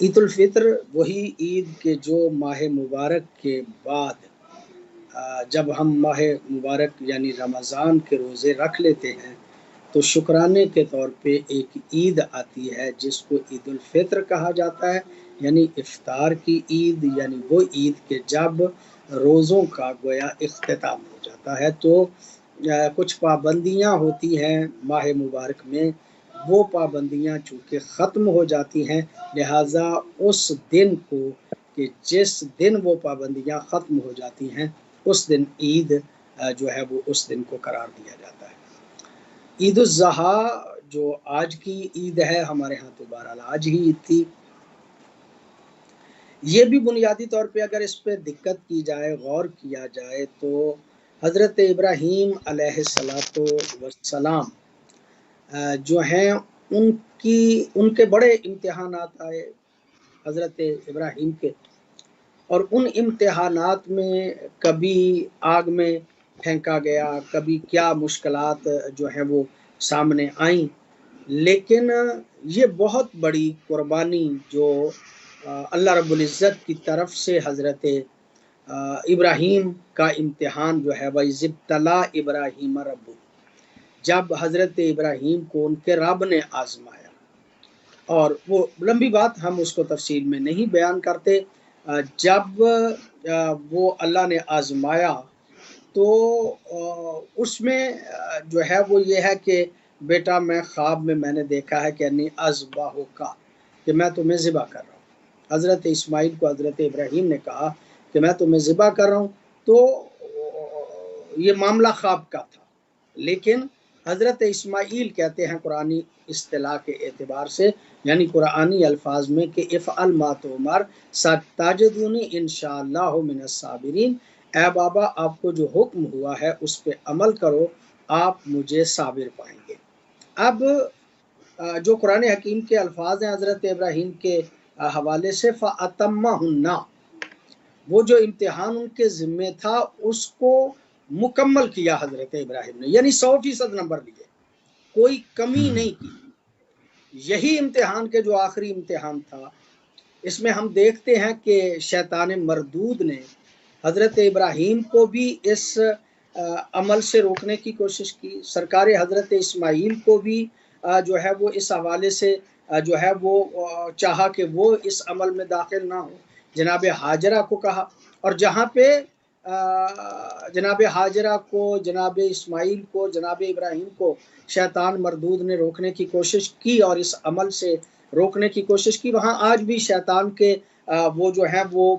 عید الفطر وہی عید کے جو ماہ مبارک کے بعد جب ہم ماہ مبارک یعنی رمضان کے روزے رکھ لیتے ہیں تو شکرانے کے طور پہ ایک عید آتی ہے جس کو عید الفطر کہا جاتا ہے، یعنی افطار کی عید، یعنی وہ عید کہ جب روزوں کا گویا اختتام ہو جاتا ہے تو کچھ پابندیاں ہوتی ہیں ماہ مبارک میں، وہ پابندیاں چونکہ ختم ہو جاتی ہیں، لہٰذا اس دن کو کہ جس دن وہ پابندیاں ختم ہو جاتی ہیں اس دن عید جو ہے وہ اس دن کو قرار دیا جاتا ہے۔ عید الاضحیٰ جو آج کی عید ہے، ہمارے ہاں تو بہرحال آج ہی عید تھی، یہ بھی بنیادی طور پہ اگر اس پہ دقت کی جائے، غور کیا جائے تو حضرت ابراہیم علیہ السلام جو ہیں ان کے بڑے امتحانات آئے حضرت ابراہیم کے، اور ان امتحانات میں کبھی آگ میں پھینکا گیا، کبھی کیا مشکلات جو ہیں وہ سامنے آئیں، لیکن یہ بہت بڑی قربانی جو اللہ رب العزت کی طرف سے حضرت ابراہیم کا امتحان جو ہے وَإِذِ ابْتَلَىٰ إِبْرَاهِيمَ رَبُّهُ، جب حضرت ابراہیم کو ان کے رب نے آزمایا، اور وہ لمبی بات ہم اس کو تفصیل میں نہیں بیان کرتے، جب وہ اللہ نے آزمایا تو اس میں جو ہے وہ یہ ہے کہ بیٹا میں خواب میں نے دیکھا ہے کہ انی اذبحک، کہ میں تمہیں ذبح کر رہا ہوں۔ حضرت اسماعیل کو حضرت ابراہیم نے کہا کہ میں تمہیں ذبح کر رہا ہوں، تو یہ معاملہ خواب کا تھا، لیکن حضرت اسماعیل کہتے ہیں قرآنی اصطلاح کے اعتبار سے، یعنی قرآنی الفاظ میں کہ افعل ما تؤمر ستجدنی انشاءاللہ من الصابرین، اے بابا آپ کو جو حکم ہوا ہے اس پہ عمل کرو، آپ مجھے صابر پائیں گے۔ اب جو قرآن حکیم کے الفاظ ہیں حضرت ابراہیم کے حوالے سے فَأَتَمَّهُنَّ، وہ جو امتحان ان کے ذمے تھا اس کو مکمل کیا حضرت ابراہیم نے، یعنی 100% نمبر لیے، کوئی کمی نہیں کی۔ یہی امتحان کے جو آخری امتحان تھا، اس میں ہم دیکھتے ہیں کہ شیطان مردود نے حضرت ابراہیم کو بھی اس عمل سے روکنے کی کوشش کی، سرکار حضرت اسماعیل کو بھی جو ہے وہ اس حوالے سے جو ہے وہ چاہا کہ وہ اس عمل میں داخل نہ ہو، جناب ہاجرہ کو کہا، اور جہاں پہ جناب ہاجرہ کو، جناب اسماعیل کو، جناب ابراہیم کو شیطان مردود نے روکنے کی کوشش کی اور اس عمل سے روکنے کی کوشش کی، وہاں آج بھی شیطان کے وہ جو ہیں وہ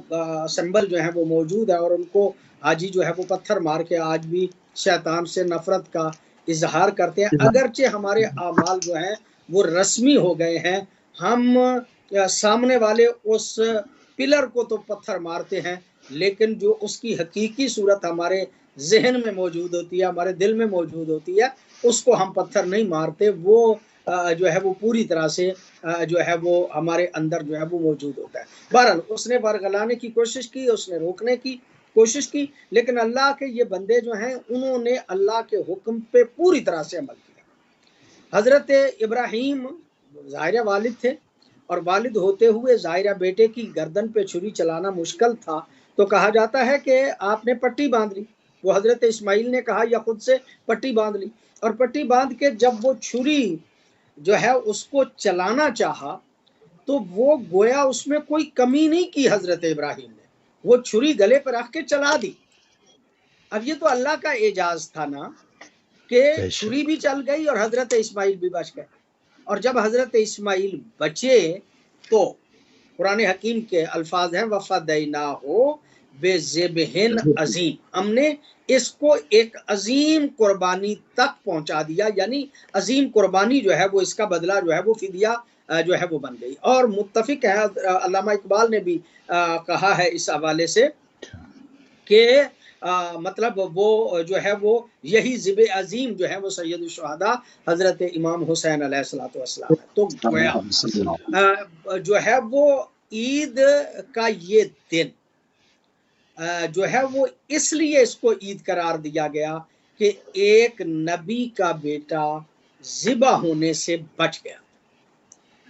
سمبل جو ہیں وہ موجود ہے، اور ان کو حاجی جو ہے وہ پتھر مار کے آج بھی شیطان سے نفرت کا اظہار کرتے ہیں، اگرچہ ہمارے اعمال جو ہیں وہ رسمی ہو گئے ہیں، ہم سامنے والے اس پلر کو تو پتھر مارتے ہیں، لیکن جو اس کی حقیقی صورت ہمارے ذہن میں موجود ہوتی ہے، ہمارے دل میں موجود ہوتی ہے، اس کو ہم پتھر نہیں مارتے، وہ جو ہے وہ پوری طرح سے جو ہے وہ ہمارے اندر جو ہے وہ موجود ہوتا ہے۔ بہرحال اس نے برگلانے کی کوشش کی، اس نے روکنے کی کوشش کی، لیکن اللہ کے یہ بندے جو ہیں انہوں نے اللہ کے حکم پہ پوری طرح سے عمل کیا۔ حضرت ابراہیم ظاہرہ والد تھے، اور والد ہوتے ہوئے ظاہرہ بیٹے کی گردن پہ چھری چلانا مشکل تھا، تو کہا جاتا ہے کہ آپ نے پٹی باندھ لی، وہ حضرت اسماعیل نے کہا یا خود سے پٹی باندھ لی، اور پٹی باندھ کے جب وہ چھری جو ہے اس کو چلانا چاہا تو وہ گویا اس میں کوئی کمی نہیں کی حضرت ابراہیم نے، وہ چھری گلے پر رکھ کے چلا دی۔ اب یہ تو اللہ کا اعجاز تھا نا کہ چھری بھی چل گئی اور حضرت اسماعیل بھی بچ گئے، اور جب حضرت اسماعیل بچے تو قرآن حکیم کے الفاظ ہیں وَفَدَيْنَاهُ بِذِبْحٍ عَظِيمٍ، ہم نے اس کو ایک عظیم قربانی تک پہنچا دیا، یعنی عظیم قربانی جو ہے وہ اس کا بدلہ جو ہے وہ فدیہ جو ہے وہ بن گئی۔ اور متفق ہے علامہ اقبال نے بھی کہا ہے اس حوالے سے کہ مطلب وہ جو ہے وہ یہی ذبح عظیم جو ہے وہ سید الشہداء حضرت امام حسین علیہ السلام ہے۔ تو گویا جو ہے وہ عید کا یہ دن جو ہے وہ اس لیے اس کو عید قرار دیا گیا کہ ایک نبی کا بیٹا ذبح ہونے سے بچ گیا،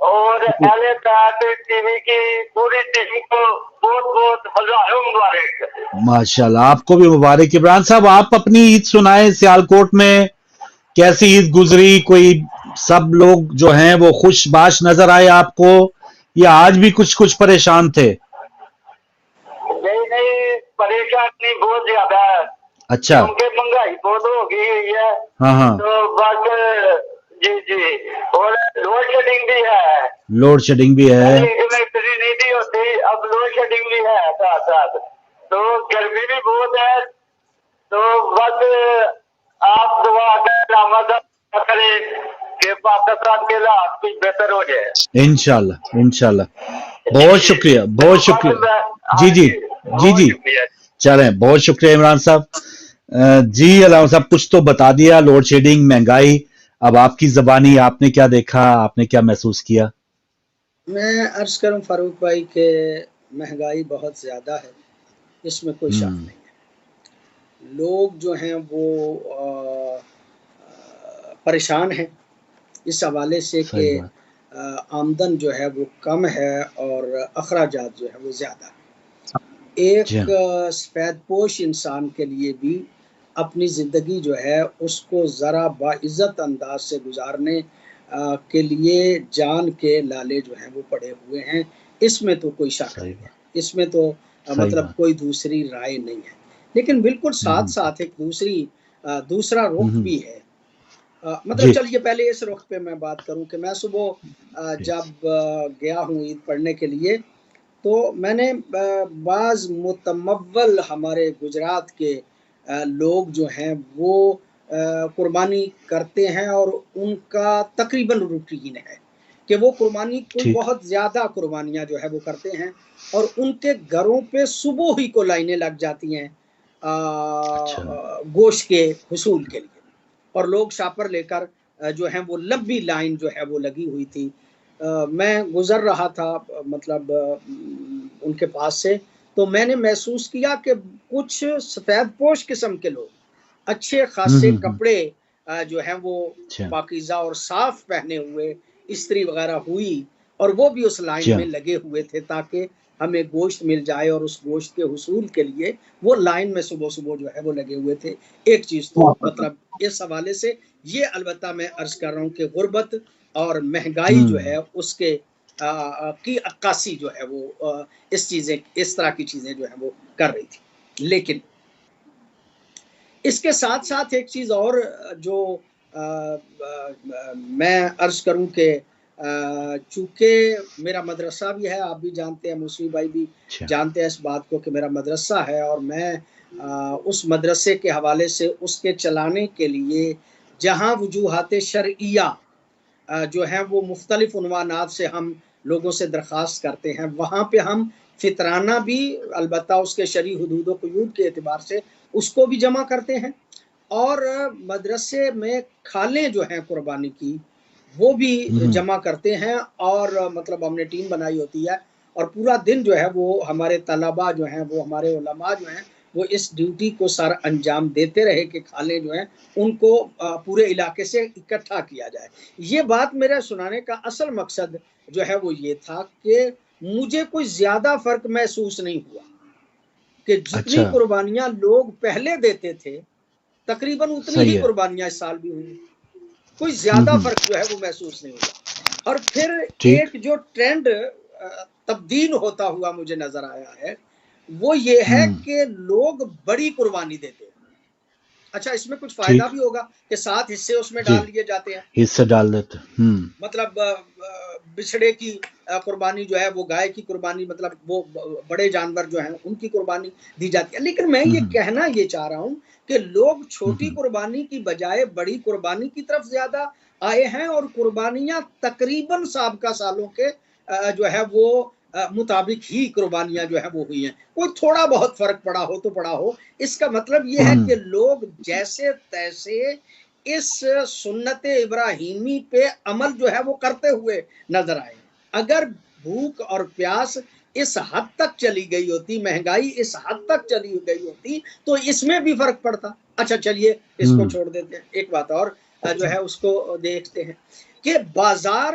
اور اہل طاعت ٹی وی کی پوری ٹیم کو بہت بہت ہزاروں مبارک۔ ماشاءاللہ، آپ کو بھی مبارک۔ عمران صاحب، آپ اپنی عید سنائیں، سیالکوٹ میں کیسی عید گزری؟ کوئی سب لوگ جو ہیں وہ خوش باش نظر آئے آپ کو، یا آج بھی کچھ پریشان تھے؟ نہیں، پریشانی بہت زیادہ ہے اچھا، کیونکہ مہنگائی بہت ہو گئی ہے، ہاں، تو بس جی اور لوڈ شیڈنگ بھی ہے۔ لوڈ شیڈنگ بھی ہے۔ پہلے الیکٹریسٹی نہیں تھی ہوتی، اب لوڈ شیڈنگ بھی ہے ساتھ ساتھ، تو گرمی بھی بہت ہے، تو بس آپ دعا کریں کہ پاکستان کے حالات کچھ بہتر ہو جائے۔ انشاءاللہ بہت شکریہ، بہت شکریہ۔ جی بہت شکریہ۔ چلیں، بہت شکریہ عمران صاحب۔ جی علامہ صاحب، کچھ تو بتا دیا، لوڈ شیڈنگ، مہنگائی، اب آپ کی زبانی آپ نے کیا دیکھا، آپ نے کیا محسوس کیا؟ میں عرض کروں فاروق بھائی کہ مہنگائی بہت زیادہ ہے، اس میں کوئی شک نہیں ہے۔ لوگ جو ہیں وہ پریشان ہیں اس حوالے سے کہ صحیح بات۔ آمدن جو ہے وہ کم ہے اور اخراجات جو ہے وہ زیادہ ہے۔ جی ایک ہاں، سفید پوش انسان کے لیے بھی اپنی زندگی جو ہے اس کو ذرا باعزت انداز سے گزارنے کے لیے جان کے لالے جو ہیں وہ پڑے ہوئے ہیں، اس میں تو کوئی شک صحیح نہیں ہے، بات، اس میں تو صحیح مطلب بات۔ کوئی دوسری رائے نہیں ہے۔ لیکن بالکل ساتھ ساتھ ایک دوسرا رخ بھی ہے۔ مطلب جی چلیے پہلے اس رخ پہ میں بات کروں کہ میں صبح جب گیا ہوں عید پڑھنے کے لیے، تو میں نے بعض متمول ہمارے گجرات کے لوگ جو ہیں وہ قربانی کرتے ہیں، اور ان کا تقریباً روٹین ہے کہ وہ قربانی کوئی ٹھیک، بہت زیادہ قربانیاں جو ہے وہ کرتے ہیں، اور ان کے گھروں پہ صبح ہی کو لائنیں لگ جاتی ہیں اچھا، گوشت کے حصول کے لیے، اور لوگ شاپر لے کر جو ہیں وہ لمبی لائن جو ہے وہ لگی ہوئی تھی۔ میں گزر رہا تھا مطلب ان کے پاس سے، تو میں نے محسوس کیا کہ کچھ سفید پوش قسم کے لوگ اچھے خاصے کپڑے جو ہیں وہ اچھا، پاکیزہ اور صاف پہنے ہوئے، استری وغیرہ ہوئی، اور وہ بھی اس لائن میں لگے ہوئے تھے تاکہ ہمیں گوشت مل جائے، اور اس گوشت کے حصول کے لیے وہ لائن میں صبح جو ہے وہ لگے ہوئے تھے۔ ایک چیز تو مطلب اس حوالے سے یہ البتہ میں عرض کر رہا ہوں کہ غربت اور مہنگائی جو ہے اس کے کی عکاسی جو ہے وہ اس طرح کی چیزیں جو ہے وہ کر رہی تھی۔ لیکن اس کے ساتھ ساتھ ایک چیز اور جو میں عرض کروں کہ چونکہ میرا مدرسہ بھی ہے، آپ بھی جانتے ہیں، موسوی بھائی بھی جانتے ہیں اس بات کو کہ میرا مدرسہ ہے، اور میں اس مدرسے کے حوالے سے اس کے چلانے کے لیے جہاں وجوہات شرعیہ جو ہیں وہ مختلف عنوانات سے ہم لوگوں سے درخواست کرتے ہیں، وہاں پہ ہم فطرانہ بھی البتہ اس کے شرعی حدود و قیود کے اعتبار سے اس کو بھی جمع کرتے ہیں، اور مدرسے میں کھالیں جو ہیں قربانی کی وہ بھی جمع کرتے ہیں، اور مطلب ہم نے ٹیم بنائی ہوتی ہے، اور پورا دن جو ہے وہ ہمارے طلباء جو ہیں وہ ہمارے علماء جو ہیں وہ اس ڈیوٹی کو سر انجام دیتے رہے کہ کھالیں جو ہیں ان کو پورے علاقے سے اکٹھا کیا جائے۔ یہ بات میرے سنانے کا اصل مقصد جو ہے وہ یہ تھا کہ مجھے کوئی زیادہ فرق محسوس نہیں ہوا کہ جتنی قربانیاں لوگ پہلے دیتے تھے تقریباً اتنی ہی قربانیاں اس سال بھی ہوئی، کوئی زیادہ فرق جو ہے وہ محسوس نہیں ہوا۔ اور پھر ایک جو ٹرینڈ تبدیل ہوتا ہوا مجھے نظر آیا ہے وہ یہ ہے کہ لوگ بڑی قربانی دیتے ہیں۔ اچھا، اس میں کچھ فائدہ بھی ہوگا کہ 7 حصے اس میں ڈال دیے جاتے ہیں، حصے ڈال دیتے، مطلب بچھڑے کی قربانی جو ہے وہ گائے کی قربانی، مطلب وہ بڑے جانور جو ہیں ان کی قربانی دی جاتی ہے۔ لیکن میں یہ کہنا یہ چاہ رہا ہوں کہ لوگ چھوٹی قربانی کی بجائے بڑی قربانی کی طرف زیادہ آئے ہیں، اور قربانیاں تقریباً سابقہ سالوں کے جو ہے وہ مطابق ہی قربانیاں جو ہے وہ ہوئی ہیں۔ کوئی تھوڑا بہت فرق پڑا ہو تو پڑا ہو، اس کا مطلب یہ ہے کہ لوگ جیسے تیسے اس سنت ابراہیمی پہ عمل جو ہے وہ کرتے ہوئے نظر آئے۔ اگر بھوک اور پیاس اس حد تک چلی گئی ہوتی، مہنگائی اس حد تک چلی گئی ہوتی، تو اس میں بھی فرق پڑتا۔ اچھا چلیے اس کو چھوڑ دیتے ہیں، ایک بات اور جو ہے اس کو دیکھتے ہیں کہ بازار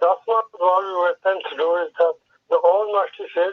That's not what we were sent to do. Is that the Almighty said,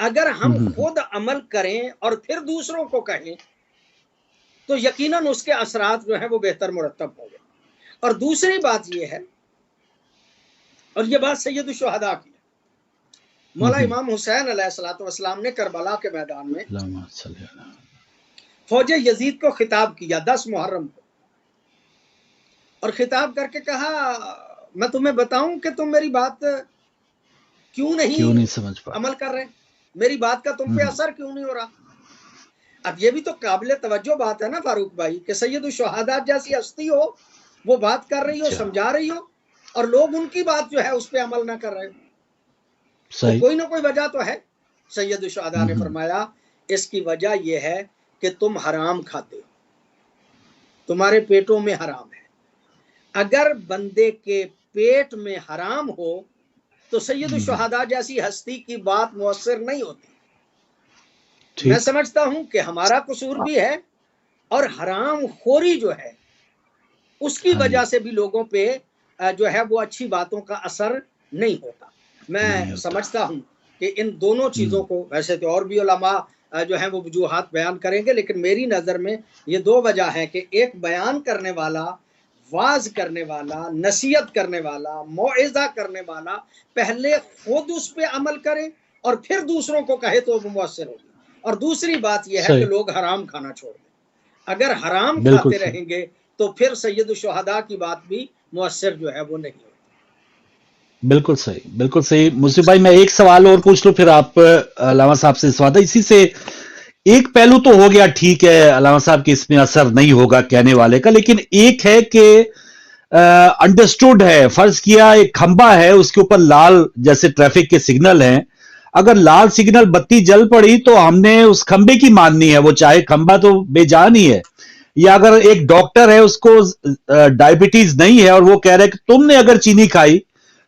اگر ہم خود عمل کریں اور پھر دوسروں کو کہیں تو یقیناً اس کے اثرات جو ہیں وہ بہتر مرتب ہوں گے. اور دوسری بات یہ ہے، اور یہ بات سید الشہداء کی ہے، مولا امام حسین علیہ الصلوۃ والسلام نے کربلا کے میدان میں فوج یزید کو خطاب کیا 10 محرم کو، اور خطاب کر کے کہا میں تمہیں بتاؤں کہ تم میری بات کیوں نہیں سمجھ پا عمل کر رہے، میری بات کا تم پہ اثر کیوں نہیں ہو رہا. اب یہ بھی تو قابل توجہ بات ہے نا فاروق بھائی کہ سید الشہداء جیسی ہستی ہو، وہ بات کر رہی ہو، سمجھا رہی ہو، اور لوگ ان کی بات جو ہے اس پہ عمل نہ کر رہے ہو. تو کوئی نہ کوئی وجہ تو ہے. سید الشہداء نے فرمایا اس کی وجہ یہ ہے کہ تم حرام کھاتے ہو، تمہارے پیٹوں میں حرام ہے. اگر بندے کے پیٹ میں حرام ہو تو سید الشہداء جیسی ہستی کی بات مؤثر نہیں ہوتی. میں سمجھتا ہوں کہ ہمارا قصور بھی ہے، اور حرام خوری جو ہے اس کی وجہ سے بھی لوگوں پہ جو ہے وہ اچھی باتوں کا اثر نہیں ہوتا. میں سمجھتا ہوں کہ ان دونوں چیزوں کو، ویسے تو اور بھی علماء جو ہیں وہ وجوہات بیان کریں گے، لیکن میری نظر میں یہ 2 وجہ ہیں کہ ایک بیان کرنے والا، واعظ کرنے والا، نصیحت کرنے والا، موعظہ کرنے والا پہلے خود اس پہ عمل کرے اور پھر دوسروں کو کہے تو وہ مؤثر ہوگی. اور دوسری بات یہ ہے کہ لوگ حرام کھانا چھوڑ دیں. اگر حرام کھاتے رہیں گے تو پھر سید الشہداء کی بات بھی مؤثر جو ہے وہ نہیں ہوتی. بالکل صحیح، بالکل صحیح. مصطفی بھائی میں ایک سوال اور پوچھ لوں پھر آپ علامہ صاحب سے سوال ہے. اسی سے ایک پہلو تو ہو گیا، ٹھیک ہے علامہ صاحب کی اس میں اثر نہیں ہوگا کہنے والے کا، لیکن ایک ہے کہ انڈرسٹوڈ ہے، فرض کیا ایک کھمبا ہے، اس کے اوپر لال جیسے ٹریفک کے سگنل ہیں، اگر لال سگنل بتی جل پڑی تو ہم نے اس کھمبے کی ماننی ہے، وہ چاہے کھمبا تو بے جان ہی ہے. یا اگر ایک ڈاکٹر ہے اس کو ڈائبٹیز نہیں ہے اور وہ کہہ رہے کہ تم نے اگر چینی کھائی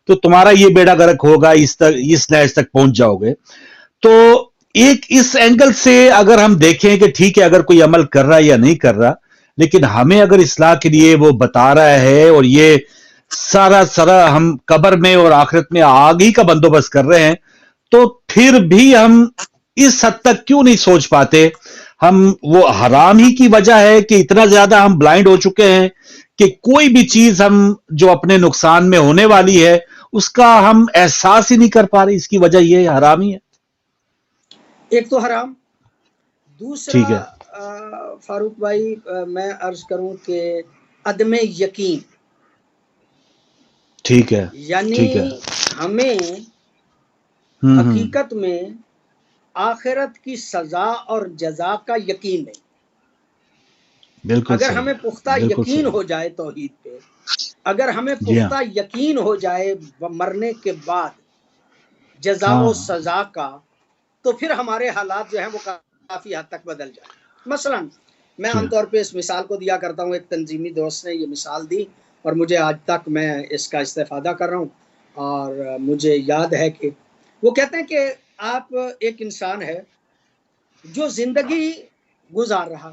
تو تمہارا یہ بیڑا گرک ہوگا، اس نہج تک پہنچ جاؤ گے. تو ایک اس اینگل سے اگر ہم دیکھیں کہ ٹھیک ہے اگر کوئی عمل کر رہا ہے یا نہیں کر رہا، لیکن ہمیں اگر اصلاح کے لیے وہ بتا رہا ہے اور یہ سارا ہم قبر میں اور آخرت میں آگ ہی کا بندوبست کر رہے ہیں، تو پھر بھی ہم اس حد تک کیوں نہیں سوچ پاتے؟ ہم وہ حرام ہی کی وجہ ہے کہ اتنا زیادہ ہم بلائنڈ ہو چکے ہیں کہ کوئی بھی چیز ہم جو اپنے نقصان میں ہونے والی ہے اس کا ہم احساس ہی نہیں کر پا رہے؟ اس کی وجہ یہ حرام ہی ہے. ایک تو حرام، ٹھیک ہے، دوسرا فاروق بھائی میں عرض کروں کہ عدم یقین. ٹھیک ہے، یعنی ٹھیک ہے. ہمیں حقیقت میں آخرت کی سزا اور جزا کا یقین نہیں. بالکل اگر صحیح، ہمیں پختہ بالکل یقین صحیح. ہو جائے توحید پہ، اگر ہمیں جی ہاں، پختہ یقین ہو جائے مرنے کے بعد جزا و سزا کا، تو پھر ہمارے حالات جو ہیں وہ کافی حد تک بدل جائیں. مثلا میں عام طور پہ اس مثال کو دیا کرتا ہوں، ایک تنظیمی دوست نے یہ مثال دی اور مجھے آج تک میں اس کا استفادہ کر رہا ہوں، اور مجھے یاد ہے کہ وہ کہتے ہیں کہ آپ ایک انسان ہے جو زندگی گزار رہا،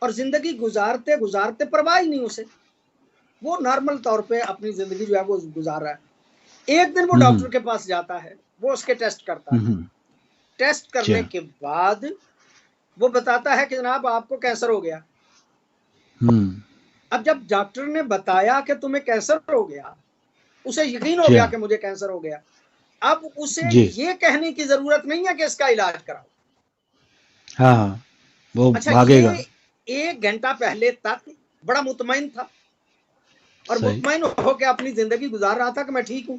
اور زندگی گزارتے گزارتے پرواہ ہی نہیں اسے، وہ نارمل طور پہ اپنی زندگی جو ہے وہ گزار رہا ہے. ایک دن وہ ڈاکٹر کے پاس جاتا ہے، وہ اس کے ٹیسٹ کرتا ہے. ٹیسٹ کرنے کے بعد وہ بتاتا ہے کہ جناب آپ کو کینسر ہو گیا. اب جب ڈاکٹر نے بتایا کہ تمہیں کینسر ہو گیا، اسے یقین ہو گیا کہ مجھے کینسر ہو گیا. اب اسے یہ کہنے کی ضرورت نہیں ہے کہ اس کا علاج کراؤ. ہاں، وہ اچھا، بھاگے گا. یہ 1 گھنٹہ پہلے تک بڑا مطمئن تھا اور مطمئن ہو کے اپنی زندگی گزار رہا تھا کہ میں ٹھیک ہوں.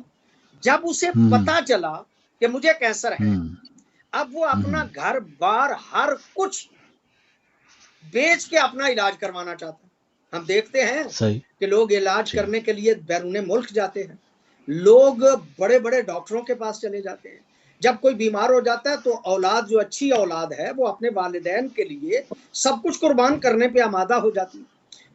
جب اسے پتا چلا کہ مجھے کینسر ہے، اب وہ اپنا گھر بار ہر کچھ بیچ کے اپنا علاج کروانا چاہتا ہے. ہم دیکھتے ہیں کہ لوگ علاج کرنے کے لیے بیرون ملک جاتے ہیں، لوگ بڑے بڑے ڈاکٹروں کے پاس چلے جاتے ہیں. جب کوئی بیمار ہو جاتا ہے تو اولاد جو اچھی اولاد ہے وہ اپنے والدین کے لیے سب کچھ قربان کرنے پہ آمادہ ہو جاتی ہے.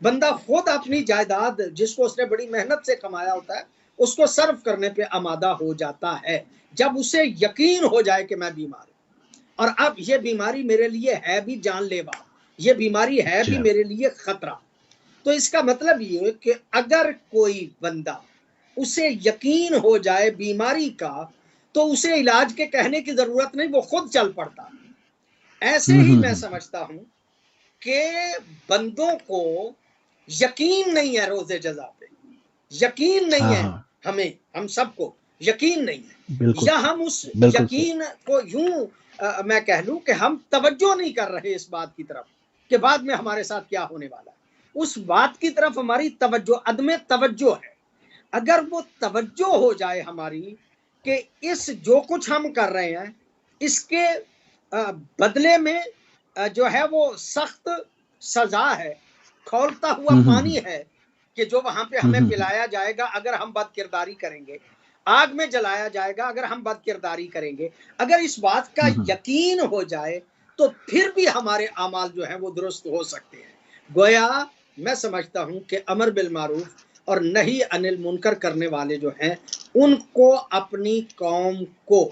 بندہ خود اپنی جائیداد جس کو اس نے بڑی محنت سے کمایا ہوتا ہے اس کو صرف کرنے پہ آمادہ ہو جاتا ہے جب اسے یقین ہو جائے کہ میں بیمار ہوں، اور اب یہ بیماری میرے لیے ہے بھی جان لیوا، یہ بیماری ہے بھی میرے لیے خطرہ. تو اس کا مطلب یہ کہ اگر کوئی بندہ اسے یقین ہو جائے بیماری کا، تو اسے علاج کے کہنے کی ضرورت نہیں، وہ خود چل پڑتا. ایسے ہی میں سمجھتا ہوں کہ بندوں کو یقین نہیں ہے روز جزا پہ، یقین نہیں ہے ہمیں، ہم سب کو یقین نہیں ہے، یا ہم اس یقین کو یوں میں کہہ لوں کہ ہم توجہ نہیں کر رہے اس بات کی طرف کہ بعد میں ہمارے ساتھ کیا ہونے والا ہے. اس بات کی طرف ہماری توجہ، عدم توجہ ہے. اگر وہ توجہ ہو جائے ہماری کہ اس جو کچھ ہم کر رہے ہیں اس کے بدلے میں جو ہے وہ سخت سزا ہے، کھولتا ہوا پانی ہے کہ جو وہاں پہ ہمیں پلایا جائے گا اگر ہم بد کرداری کریں گے، آگ میں جلایا جائے گا اگر ہم بد کرداری کریں گے. اگر اس بات کا یقین ہو جائے تو پھر بھی ہمارے اعمال جو ہیں وہ درست ہو سکتے ہیں. گویا میں سمجھتا ہوں کہ امر بالمعروف اور نہی عن المنکر کرنے والے جو ہیں ان کو اپنی قوم کو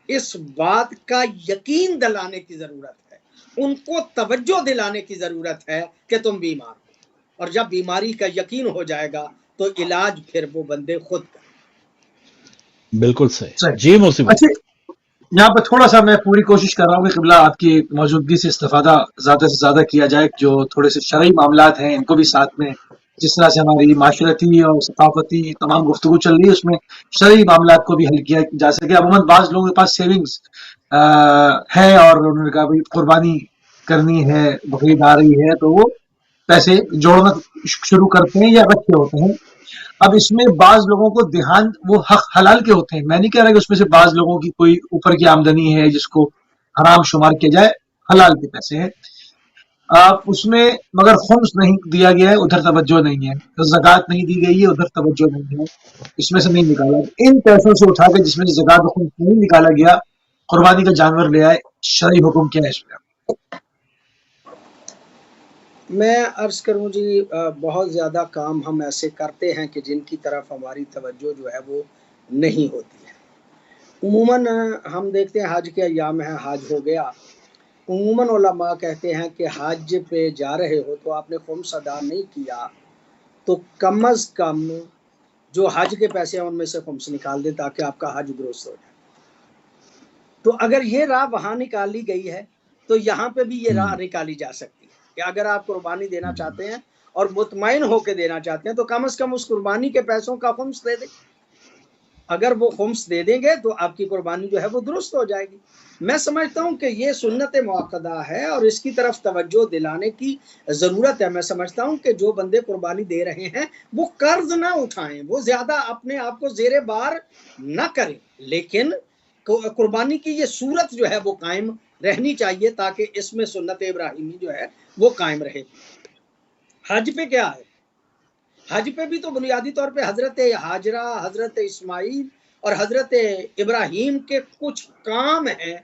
اس بات کا یقین دلانے کی ضرورت ہے، ان کو توجہ دلانے کی ضرورت ہے کہ تم بیمار ہو، اور جب بیماری کا یقین ہو جائے گا تو علاج پھر وہ بندے خود کریں. بالکل صحیح. جی موسی بھائی. اچھا، یہاں پہ تھوڑا سا میں پوری کوشش کر رہا ہوں کہ قبلہ آپ کی موجودگی سے استفادہ زیادہ سے زیادہ کیا جائے، جو تھوڑے سے شرعی معاملات ہیں ان کو بھی ساتھ میں، جس طرح سے ہماری معاشرتی اور ثقافتی تمام گفتگو چل رہی ہے اس میں شرعی معاملات کو بھی حل کیا جا سکے. عموماً بعض لوگوں کے پاس سیونگز ہے اور انہوں نے کہا بھائی قربانی کرنی ہے، بقرعید آ رہی ہے، تو وہ پیسے جوڑنا شروع کرتے ہیں یا رکھے ہوتے ہیں. اب اس میں بعض لوگوں کو دھیان وہ حق حلال کے ہوتے ہیں، میں نہیں کہہ رہا کہ اس میں سے بعض لوگوں کی کوئی اوپر کی آمدنی ہے جس کو حرام شمار کیا جائے، حلال کے پیسے ہیں اس میں، مگر خمس نہیں دیا گیا ہے ادھر توجہ نہیں ہے، زکوٰۃ نہیں دی گئی ہے ادھر توجہ نہیں ہے، اس میں سے نہیں نکالا. ان پیسوں سے اٹھا کے جس میں سے زکوٰۃ و خمس نہیں نکالا گیا، قربانی کا جانور لے آئے، شرعی حکم کیا ہے اس میں؟ میں عرض کروں جی، بہت زیادہ کام ہم ایسے کرتے ہیں کہ جن کی طرف ہماری توجہ جو ہے وہ نہیں ہوتی ہے. عموماً ہم دیکھتے ہیں حج کے ایام ہے، حج ہو گیا، عموماً علماء کہتے ہیں کہ حج پہ جا رہے ہو تو آپ نے خمس ادا نہیں کیا تو کم از کم جو حج کے پیسے ہیں ان میں سے خمس نکال دیں تاکہ آپ کا حج درست ہو جائے. تو اگر یہ راہ وہاں نکالی گئی ہے تو یہاں پہ بھی یہ راہ نکالی جا سکتی ہے کہ اگر آپ قربانی دینا چاہتے ہیں اور مطمئن ہو کے دینا چاہتے ہیں تو کم از کم اس قربانی کے پیسوں کا خمس دے دیں. اگر وہ خمس دے دیں گے تو آپ کی قربانی جو ہے وہ درست ہو جائے گی. میں سمجھتا ہوں کہ یہ سنت مؤکدہ ہے اور اس کی طرف توجہ دلانے کی ضرورت ہے. میں سمجھتا ہوں کہ جو بندے قربانی دے رہے ہیں وہ قرض نہ اٹھائیں، وہ زیادہ اپنے آپ کو زیر بار نہ کریں، لیکن قربانی کی یہ صورت جو ہے وہ قائم رہنی چاہیے تاکہ اس میں سنت ابراہیمی جو ہے وہ قائم رہے. حج پہ کیا ہے؟ حج پہ بھی تو بنیادی طور پہ حضرت ہاجرہ، حضرت اسماعیل اور حضرت ابراہیم کے کچھ کام ہیں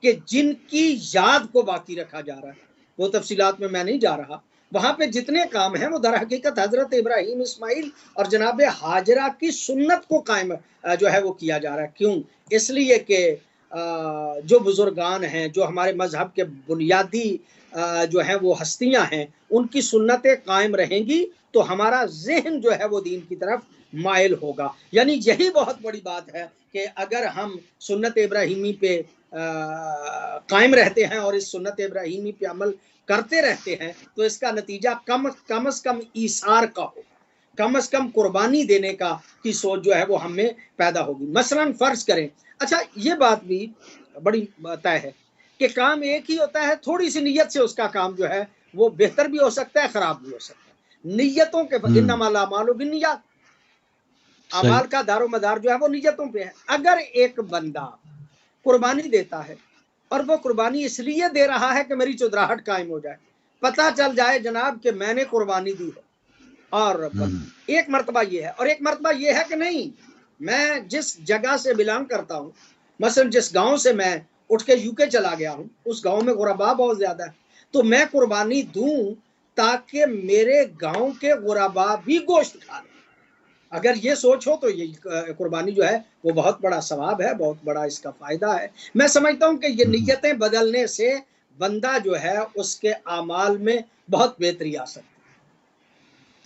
کہ جن کی یاد کو باقی رکھا جا رہا ہے. وہ تفصیلات میں نہیں جا رہا. وہاں پہ جتنے کام ہیں وہ در حقیقت حضرت ابراہیم، اسماعیل اور جناب ہاجرہ کی سنت کو قائم جو ہے وہ کیا جا رہا ہے. کیوں؟ اس لیے کہ جو بزرگان ہیں، جو ہمارے مذہب کے بنیادی جو ہیں وہ ہستیاں ہیں، ان کی سنتیں قائم رہیں گی تو ہمارا ذہن جو ہے وہ دین کی طرف مائل ہوگا. یعنی یہی بہت بڑی بات ہے کہ اگر ہم سنت ابراہیمی پہ قائم رہتے ہیں اور اس سنت ابراہیمی پہ عمل کرتے رہتے ہیں تو اس کا نتیجہ کم از کم ایثار کا ہوگا، کم از کم قربانی دینے کا کی سوچ جو ہے وہ ہم میں پیدا ہوگی. مثلاً فرض کریں، اچھا یہ بات بھی بڑی طے ہے کہ کام ایک ہی ہوتا ہے، تھوڑی سی نیت سے اس کا کام جو ہے وہ بہتر بھی ہو سکتا ہے، خراب بھی ہو سکتا ہے. نیتوں کے انما الاعمال بالنیات، اعمال کا دار و مدار جو ہے وہ نیتوں پہ ہے. اگر ایک بندہ قربانی دیتا ہے اور وہ قربانی اس لیے دے رہا ہے کہ میری چودراہٹ قائم ہو جائے، پتہ چل جائے جناب کہ میں نے قربانی دی ہے، اور ایک مرتبہ یہ ہے، اور ایک مرتبہ یہ ہے کہ نہیں، میں جس جگہ سے بلانگ کرتا ہوں، مثلا جس گاؤں سے میں اٹھ کے یو کے چلا گیا ہوں، اس گاؤں میں غربا بہت زیادہ ہے، تو میں قربانی دوں تاکہ میرے گاؤں کے غربا بھی گوشت کھا لیں. اگر یہ سوچ ہو تو یہ قربانی جو ہے وہ بہت بڑا ثواب ہے، بہت بڑا اس کا فائدہ ہے. میں سمجھتا ہوں کہ یہ نیتیں بدلنے سے بندہ جو ہے اس کے اعمال میں بہت بہتری آ سکتی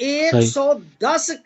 110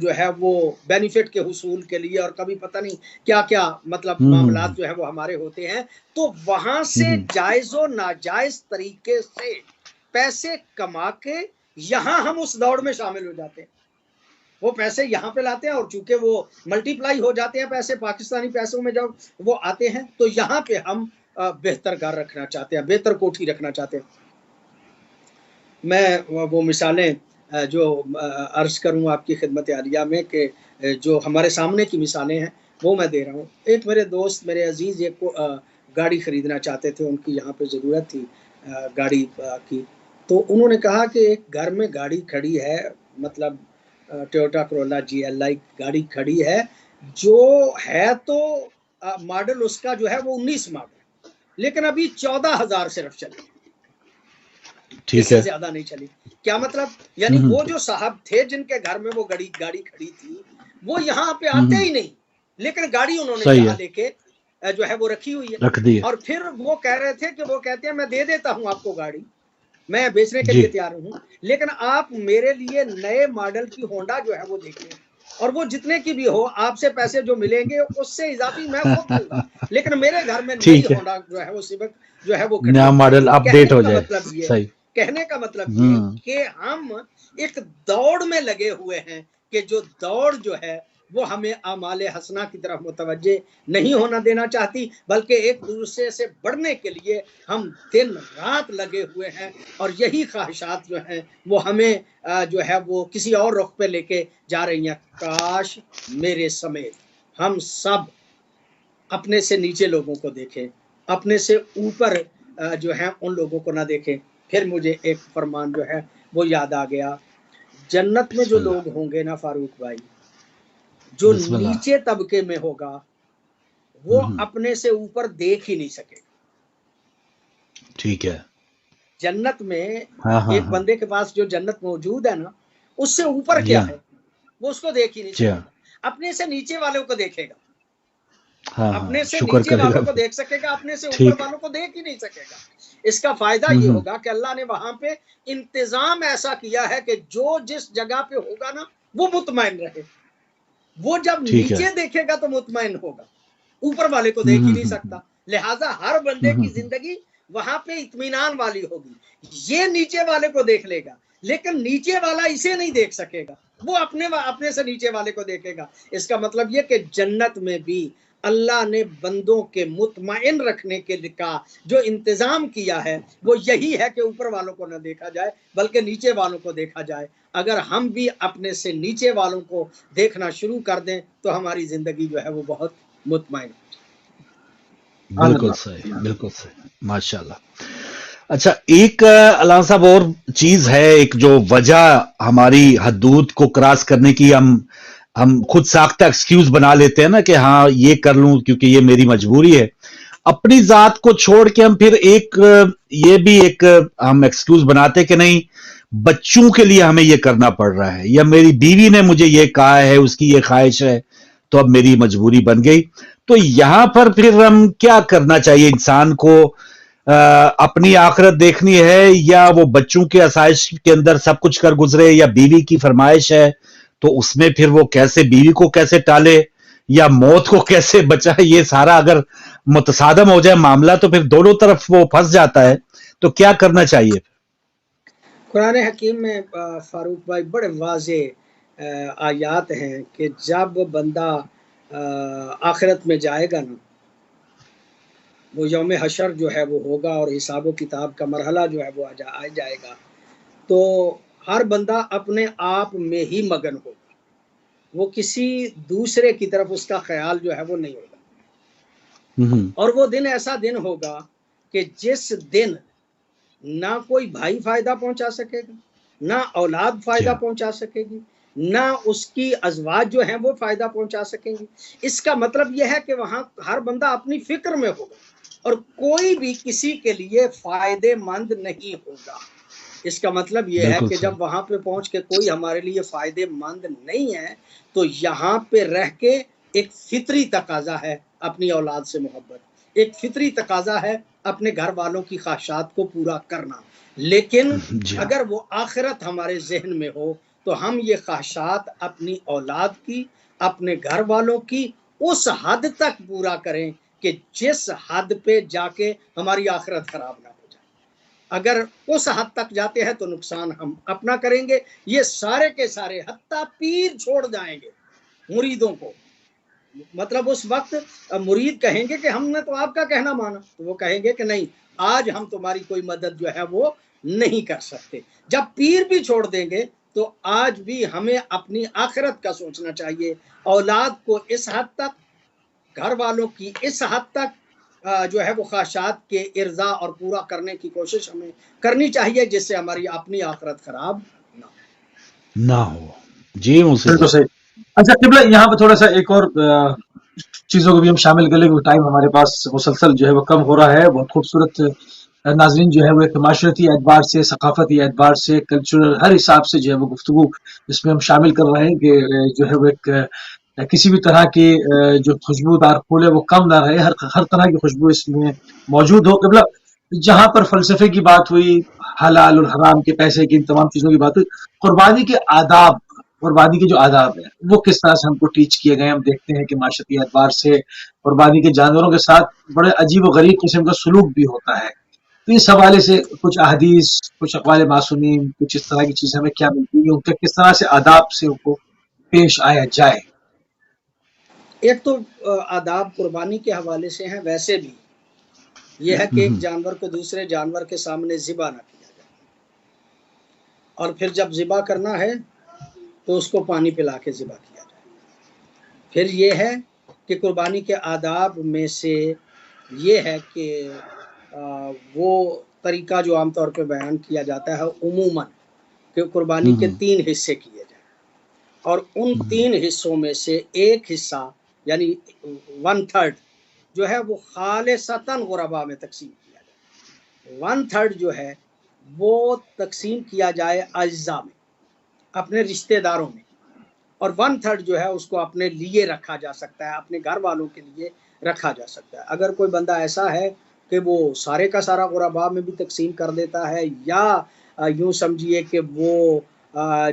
جو ہے وہ بینیفٹ کے حصول کے لیے اور کبھی پتہ نہیں کیا کیا مطلب معاملات جو ہے وہ ہمارے ہوتے ہیں، تو وہاں سے جائز و ناجائز طریقے سے پیسے کما کے یہاں ہم اس دوڑ میں شامل ہو جاتے ہیں، وہ پیسے یہاں پہ لاتے ہیں اور چونکہ وہ ملٹی پلائی ہو جاتے ہیں پیسے پاکستانی پیسوں میں جب وہ آتے ہیں تو یہاں پہ ہم بہتر گھر رکھنا چاہتے ہیں، بہتر کوٹھی رکھنا چاہتے ہیں۔ میں وہ مثالیں جو عرض کروں آپ کی خدمت عالیہ میں کہ جو ہمارے سامنے کی مثالیں ہیں وہ میں دے رہا ہوں۔ ایک میرے دوست میرے عزیز ایک گاڑی خریدنا چاہتے تھے، ان کی یہاں پہ ضرورت تھی گاڑی کی، تو انہوں نے کہا کہ ایک گھر میں گاڑی کھڑی ہے، مطلب ٹویوٹا کرولا GLI گاڑی کھڑی ہے، جو ہے تو ماڈل اس کا جو ہے وہ 19 ماڈل، لیکن ابھی 14,000 صرف چلی، اس سے زیادہ نہیں چلی۔ کیا مطلب؟ یعنی وہ جو صاحب تھے جن کے گھر میں وہ گاڑی کھڑی تھی وہ یہاں پہ آتے ہی نہیں، لیکن گاڑی انہوں نے یہاں لے کے جو ہے وہ رکھی ہوئی ہے، اور پھر وہ کہہ رہے تھے کہ وہ کہتے ہیں میں دے دیتا ہوں آپ کو گاڑی، میں بیچنے کے لیے تیار ہوں، لیکن آپ میرے لیے نئے ماڈل کی ہونڈا جو ہے وہ دیکھیں، اور وہ جتنے کی بھی ہو آپ سے پیسے جو ملیں گے اس سے اضافی میں خود دوں گا، لیکن میرے گھر میں نئی ہونڈا جو ہے وہ سیوک جو ہے وہ نیا ماڈل اپڈیٹ ہو جائے۔ صحیح، کہنے کا مطلب یہ کہ ہم ایک دوڑ میں لگے ہوئے ہیں کہ جو دوڑ جو ہے وہ ہمیں اعمال حسنہ کی طرف متوجہ نہیں ہونا دینا چاہتی، بلکہ ایک دوسرے سے بڑھنے کے لیے ہم دن رات لگے ہوئے ہیں، اور یہی خواہشات جو ہیں وہ ہمیں جو ہے وہ کسی اور رخ پہ لے کے جا رہی ہیں۔ کاش میرے سمیت ہم سب اپنے سے نیچے لوگوں کو دیکھیں، اپنے سے اوپر جو ہے ان لوگوں کو نہ دیکھیں۔ پھر مجھے ایک فرمان جو ہے وہ یاد آ گیا، جنت میں جو لوگ ہوں گے نا فاروق بھائی، جو نیچے طبقے میں ہوگا وہ اپنے سے اوپر دیکھ ہی نہیں سکے گا۔ ٹھیک ہے، جنت میں ایک بندے کے پاس جو جنت موجود ہے نا، اس سے اوپر کیا ہے وہ اس کو دیکھ ہی نہیں سکے گا، اپنے سے نیچے والوں کو دیکھے گا، اپنے سے نیچے والوں کو دیکھ سکے گا، اپنے سے اوپر والوں کو دیکھ ہی نہیں سکے گا۔ اس کا فائدہ یہ ہوگا کہ اللہ نے وہاں پہ انتظام ایسا کیا ہے کہ جو جس جگہ پہ ہوگا نا وہ مطمئن رہے، وہ جب نیچے دیکھے گا تو مطمئن ہوگا، اوپر والے کو دیکھ ہی نہیں سکتا، لہٰذا ہر بندے کی زندگی وہاں پہ اطمینان والی ہوگی۔ یہ نیچے والے کو دیکھ لے گا لیکن نیچے والا اسے نہیں دیکھ سکے گا، وہ اپنے سے نیچے والے کو دیکھے گا۔ اس کا مطلب یہ کہ جنت میں بھی اللہ نے بندوں کے مطمئن رکھنے کے لیے جو انتظام کیا ہے وہ یہی ہے کہ اوپر والوں کو نہ دیکھا جائے بلکہ نیچے والوں کو دیکھا جائے۔ اگر ہم بھی اپنے سے نیچے والوں کو دیکھنا شروع کر دیں تو ہماری زندگی جو ہے وہ بہت مطمئن۔ بالکل صحیح، بالکل صحیح، ماشاءاللہ۔ اچھا، ایک علامہ صاحب اور چیز ہے، ایک جو وجہ ہماری حدود کو کراس کرنے کی ہم خود ساختہ ایکسکیوز بنا لیتے ہیں نا کہ ہاں یہ کر لوں کیونکہ یہ میری مجبوری ہے، اپنی ذات کو چھوڑ کے ہم پھر یہ بھی ایک ہم ایکسکیوز بناتے کہ نہیں بچوں کے لیے ہمیں یہ کرنا پڑ رہا ہے، یا میری بیوی نے مجھے یہ کہا ہے، اس کی یہ خواہش ہے تو اب میری مجبوری بن گئی۔ تو یہاں پر پھر ہم کیا کرنا چاہیے انسان کو؟ اپنی آخرت دیکھنی ہے یا وہ بچوں کے آسائش کے اندر سب کچھ کر گزرے، یا بیوی کی فرمائش ہے تو اس میں پھر وہ کیسے بیوی کو کیسے ٹالے یا موت کو کیسے بچائے؟ یہ سارا اگر متصادم ہو جائے معاملہ تو پھر دونوں طرف وہ پھنس جاتا ہے، تو کیا کرنا چاہیے؟ قرآن حکیم میں فاروق بھائی بڑے واضح آیات ہیں کہ جب بندہ آخرت میں جائے گا نا، وہ یوم حشر جو ہے وہ ہوگا اور حساب و کتاب کا مرحلہ جو ہے وہ آ جائے گا، تو ہر بندہ اپنے آپ میں ہی مگن ہوگا، وہ کسی دوسرے کی طرف اس کا خیال جو ہے وہ نہیں ہوگا، اور وہ دن ایسا دن ہوگا کہ جس دن نہ کوئی بھائی فائدہ پہنچا سکے گا، نہ اولاد فائدہ پہنچا سکے گی، نہ اس کی ازواج جو ہیں وہ فائدہ پہنچا سکیں گی۔ اس کا مطلب یہ ہے کہ وہاں ہر بندہ اپنی فکر میں ہوگا اور کوئی بھی کسی کے لیے فائدے مند نہیں ہوگا۔ اس کا مطلب یہ ہے کہ جب وہاں پہ پہنچ کے کوئی ہمارے لیے فائدے مند نہیں ہے تو یہاں پہ رہ کے ایک فطری تقاضا ہے اپنی اولاد سے محبت، ایک فطری تقاضا ہے اپنے گھر والوں کی خواہشات کو پورا کرنا، لیکن اگر وہ آخرت ہمارے ذہن میں ہو تو ہم یہ خواہشات اپنی اولاد کی، اپنے گھر والوں کی اس حد تک پورا کریں کہ جس حد پہ جا کے ہماری آخرت خراب نہ ہو جائے۔ اگر اس حد تک جاتے ہیں تو نقصان ہم اپنا کریں گے۔ یہ سارے کے سارے حتیٰ پیر چھوڑ جائیں گے مریدوں کو، مطلب اس وقت مرید کہیں گے کہ ہم نے تو آپ کا کہنا مانا، تو وہ کہیں گے کہ نہیں، آج ہم تمہاری کوئی مدد جو ہے وہ نہیں کر سکتے۔ جب پیر بھی چھوڑ دیں گے تو آج بھی ہمیں اپنی آخرت کا سوچنا چاہیے، اولاد کو اس حد تک، گھر والوں کی اس حد تک جو ہے وہ خواہشات کے ارضاء اور پورا کرنے کی کوشش ہمیں کرنی چاہیے، جس سے ہماری اپنی آخرت خراب نہ ہو۔ جی موسی بالکل صاحب۔ صحیح۔ اچھا قبلہ، یہاں پہ تھوڑا سا ایک اور چیزوں کو بھی ہم شامل کر لیں، کیونکہ ٹائم ہمارے پاس مسلسل جو ہے وہ کم ہو رہا ہے۔ بہت خوبصورت ناظرین جو ہے وہ ایک معاشرتی اعتبار سے، ثقافتی اعتبار سے، کلچرل ہر حساب سے جو ہے وہ گفتگو اس میں ہم شامل کر رہے ہیں کہ جو ہے وہ ایک کسی بھی طرح کی جو خوشبودار پھول ہے وہ کم نہ رہے، ہر طرح کی خوشبو اس میں موجود ہو۔ قبلہ جہاں پر فلسفے کی بات ہوئی، حلال اور حرام کے، پیسے کی، ان تمام چیزوں کی بات ہوئی، قربانی کے آداب، قربانی کے جو آداب ہیں وہ کس طرح سے ہم کو ٹیچ کیے گئے۔ ہم دیکھتے ہیں کہ معاشرتی اعتبار سے قربانی کے جانوروں کے ساتھ بڑے عجیب و غریب قسم کا سلوک بھی ہوتا ہے۔ تو اس حوالے سے کچھ احادیث، کچھ اقوال معصومین، کچھ اس طرح کی چیزیں ہمیں کیا ملتی ہیں، ان کے کس طرح سے آداب سے ان کو پیش آیا جائے؟ ایک تو آداب قربانی کے حوالے سے ہیں، ویسے بھی یہ ہے کہ ایک جانور کو دوسرے جانور کے سامنے ذبح نہ کیا جائے، اور پھر جب ذبح کرنا ہے تو اس کو پانی پلا کے ذبح کیا جائے۔ پھر یہ ہے کہ قربانی کے آداب میں سے یہ ہے کہ وہ طریقہ جو عام طور پہ بیان کیا جاتا ہے عموماً کہ قربانی کے 3 حصے کیے جائیں، اور ان 3 حصوں میں سے ایک حصہ یعنی 1/3 جو ہے وہ خالصتاً غربا میں تقسیم کیا جائے۔ 1/3 جو ہے وہ تقسیم کیا جائے اجزاء میں، اپنے رشتہ داروں میں، اور 1/3 جو ہے اس کو اپنے لیے رکھا جا سکتا ہے، اپنے گھر والوں کے لیے رکھا جا سکتا ہے۔ اگر کوئی بندہ ایسا ہے کہ وہ سارے کا سارا غربا میں بھی تقسیم کر دیتا ہے، یا یوں سمجھیے کہ وہ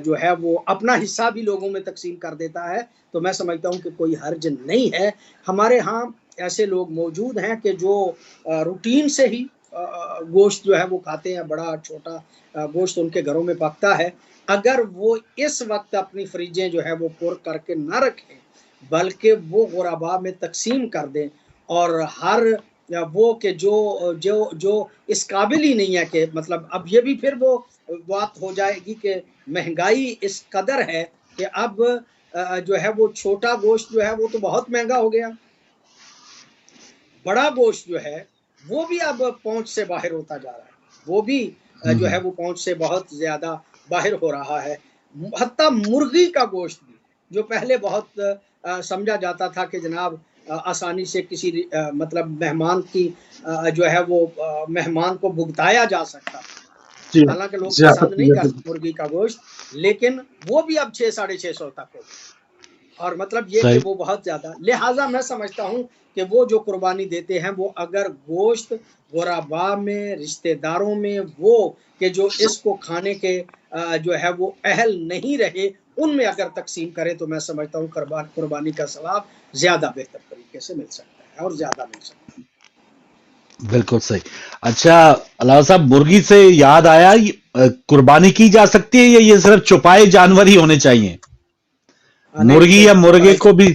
جو ہے وہ اپنا حصہ بھی لوگوں میں تقسیم کر دیتا ہے، تو میں سمجھتا ہوں کہ کوئی حرج نہیں ہے۔ ہمارے ہاں ایسے لوگ موجود ہیں کہ جو روٹین سے ہی گوشت جو ہے وہ کھاتے ہیں، بڑا چھوٹا گوشت ان کے گھروں میں پکتا ہے۔ اگر وہ اس وقت اپنی فریجیں جو ہے وہ پر کر کے نہ رکھیں، بلکہ وہ غربا میں تقسیم کر دیں، اور ہر وہ کہ جو اس قابل ہی نہیں ہے کہ مطلب اب یہ بھی پھر وہ بات ہو جائے گی کہ مہنگائی اس قدر ہے کہ اب جو ہے وہ چھوٹا گوشت جو ہے وہ تو بہت مہنگا ہو گیا، بڑا گوشت جو ہے وہ بھی اب پہنچ سے باہر ہوتا جا رہا ہے، وہ بھی جو ہے وہ پہنچ سے بہت زیادہ باہر ہو رہا ہے۔ حتیٰ مرغی کا گوشت بھی جو پہلے بہت سمجھا جاتا تھا کہ جناب آسانی سے کسی مطلب مہمان کی جو ہے وہ مہمان کو بھگتایا جا سکتا، حالانکہ لوگ پسند نہیں کرتے مرغی کا گوشت، لیکن وہ بھی اب 600-650 تک ہو گیا، اور مطلب یہ کہ وہ بہت زیادہ، لہٰذا میں سمجھتا ہوں کہ وہ جو قربانی دیتے ہیں وہ اگر گوشت غربا میں، رشتہ داروں میں، وہ کہ جو اس کو کھانے کے جو ہے وہ اہل نہیں رہے، ان میں اگر تقسیم کرے تو میں سمجھتا ہوں قربانی کا ثواب زیادہ بہتر طریقے سے مل سکتا ہے اور زیادہ مل سکتا ہے۔ بالکل صحیح۔ اچھا علاوہ صاحب، مرغی سے یاد آیا، قربانی کی جا سکتی ہے یا یہ صرف چھپائے جانور ہی ہونے چاہیے؟ مرغی یا مرغے کو بھی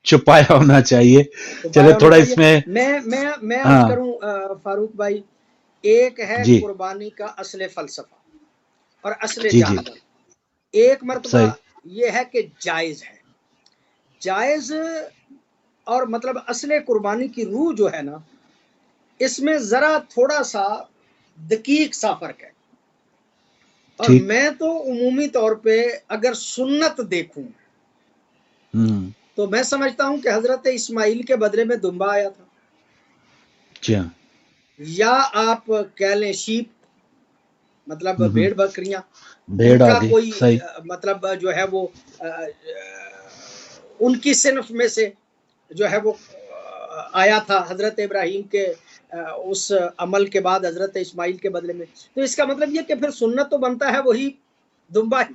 چھپایا ہونا چاہیے؟ چلے تھوڑا اس میں عرض کروں فاروق بھائی، ایک ہے قربانی کا اصل فلسفہ اور اصل جانور، ایک مرتبہ یہ ہے کہ جائز ہے، جائز اور مطلب اصل قربانی کی روح جو ہے نا، اس میں ذرا تھوڑا سا دقیق سا فرق ہے، اور میں تو عمومی طور پہ اگر سنت دیکھوں تو میں سمجھتا ہوں کہ حضرت اسماعیل کے بدلے میں دمبا آیا تھا، یا آپ کہہ لیں شیپ، مطلب بھیڑ بکریاں، ان کا کوئی مطلب جو ہے وہ ان کی صنف میں سے جو ہے وہ آیا تھا حضرت ابراہیم کے اس عمل کے بعد حضرت اسماعیل کے بدلے میں، تو اس کا مطلب یہ کہ پھر سنت تو بنتا ہے وہی دمبا ہی،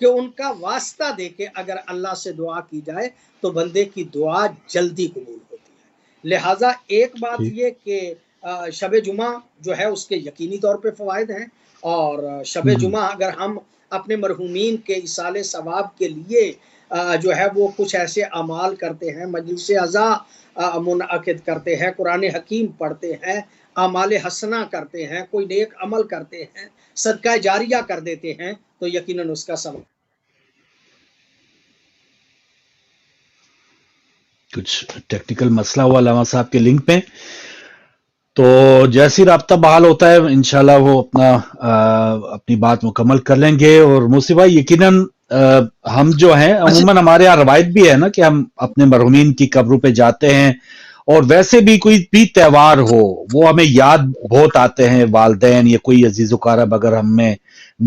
کہ ان کا واسطہ دے کے اگر اللہ سے دعا کی جائے تو بندے کی دعا جلدی قبول ہوتی ہے۔ لہٰذا ایک بات ٹھیک یہ کہ شب جمعہ جو ہے اس کے یقینی طور پہ فوائد ہیں، اور شب جمعہ اگر ہم اپنے مرحومین کے ایصال ثواب کے لیے جو ہے وہ کچھ ایسے اعمال کرتے ہیں، مجلس عزا منعقد کرتے ہیں، قرآن حکیم پڑھتے ہیں، اعمال حسنہ کرتے ہیں، کوئی نیک عمل کرتے ہیں، صدقہ جاریہ کر دیتے ہیں، تو یقیناً اس کا ثواب۔ کچھ ٹیکنیکل مسئلہ ہوا علامہ صاحب کے لنک میں، تو جیسی رابطہ بحال ہوتا ہے انشاءاللہ وہ اپنی بات مکمل کر لیں گے۔ اور موسی بھائی یقیناً ہم جو ہیں عموماً ہمارے یہاں روایت بھی ہے نا کہ ہم اپنے مرحومین کی قبروں پہ جاتے ہیں، اور ویسے بھی کوئی بھی تہوار ہو وہ ہمیں یاد بہت آتے ہیں، والدین یا کوئی عزیز و قارب اگر ہم میں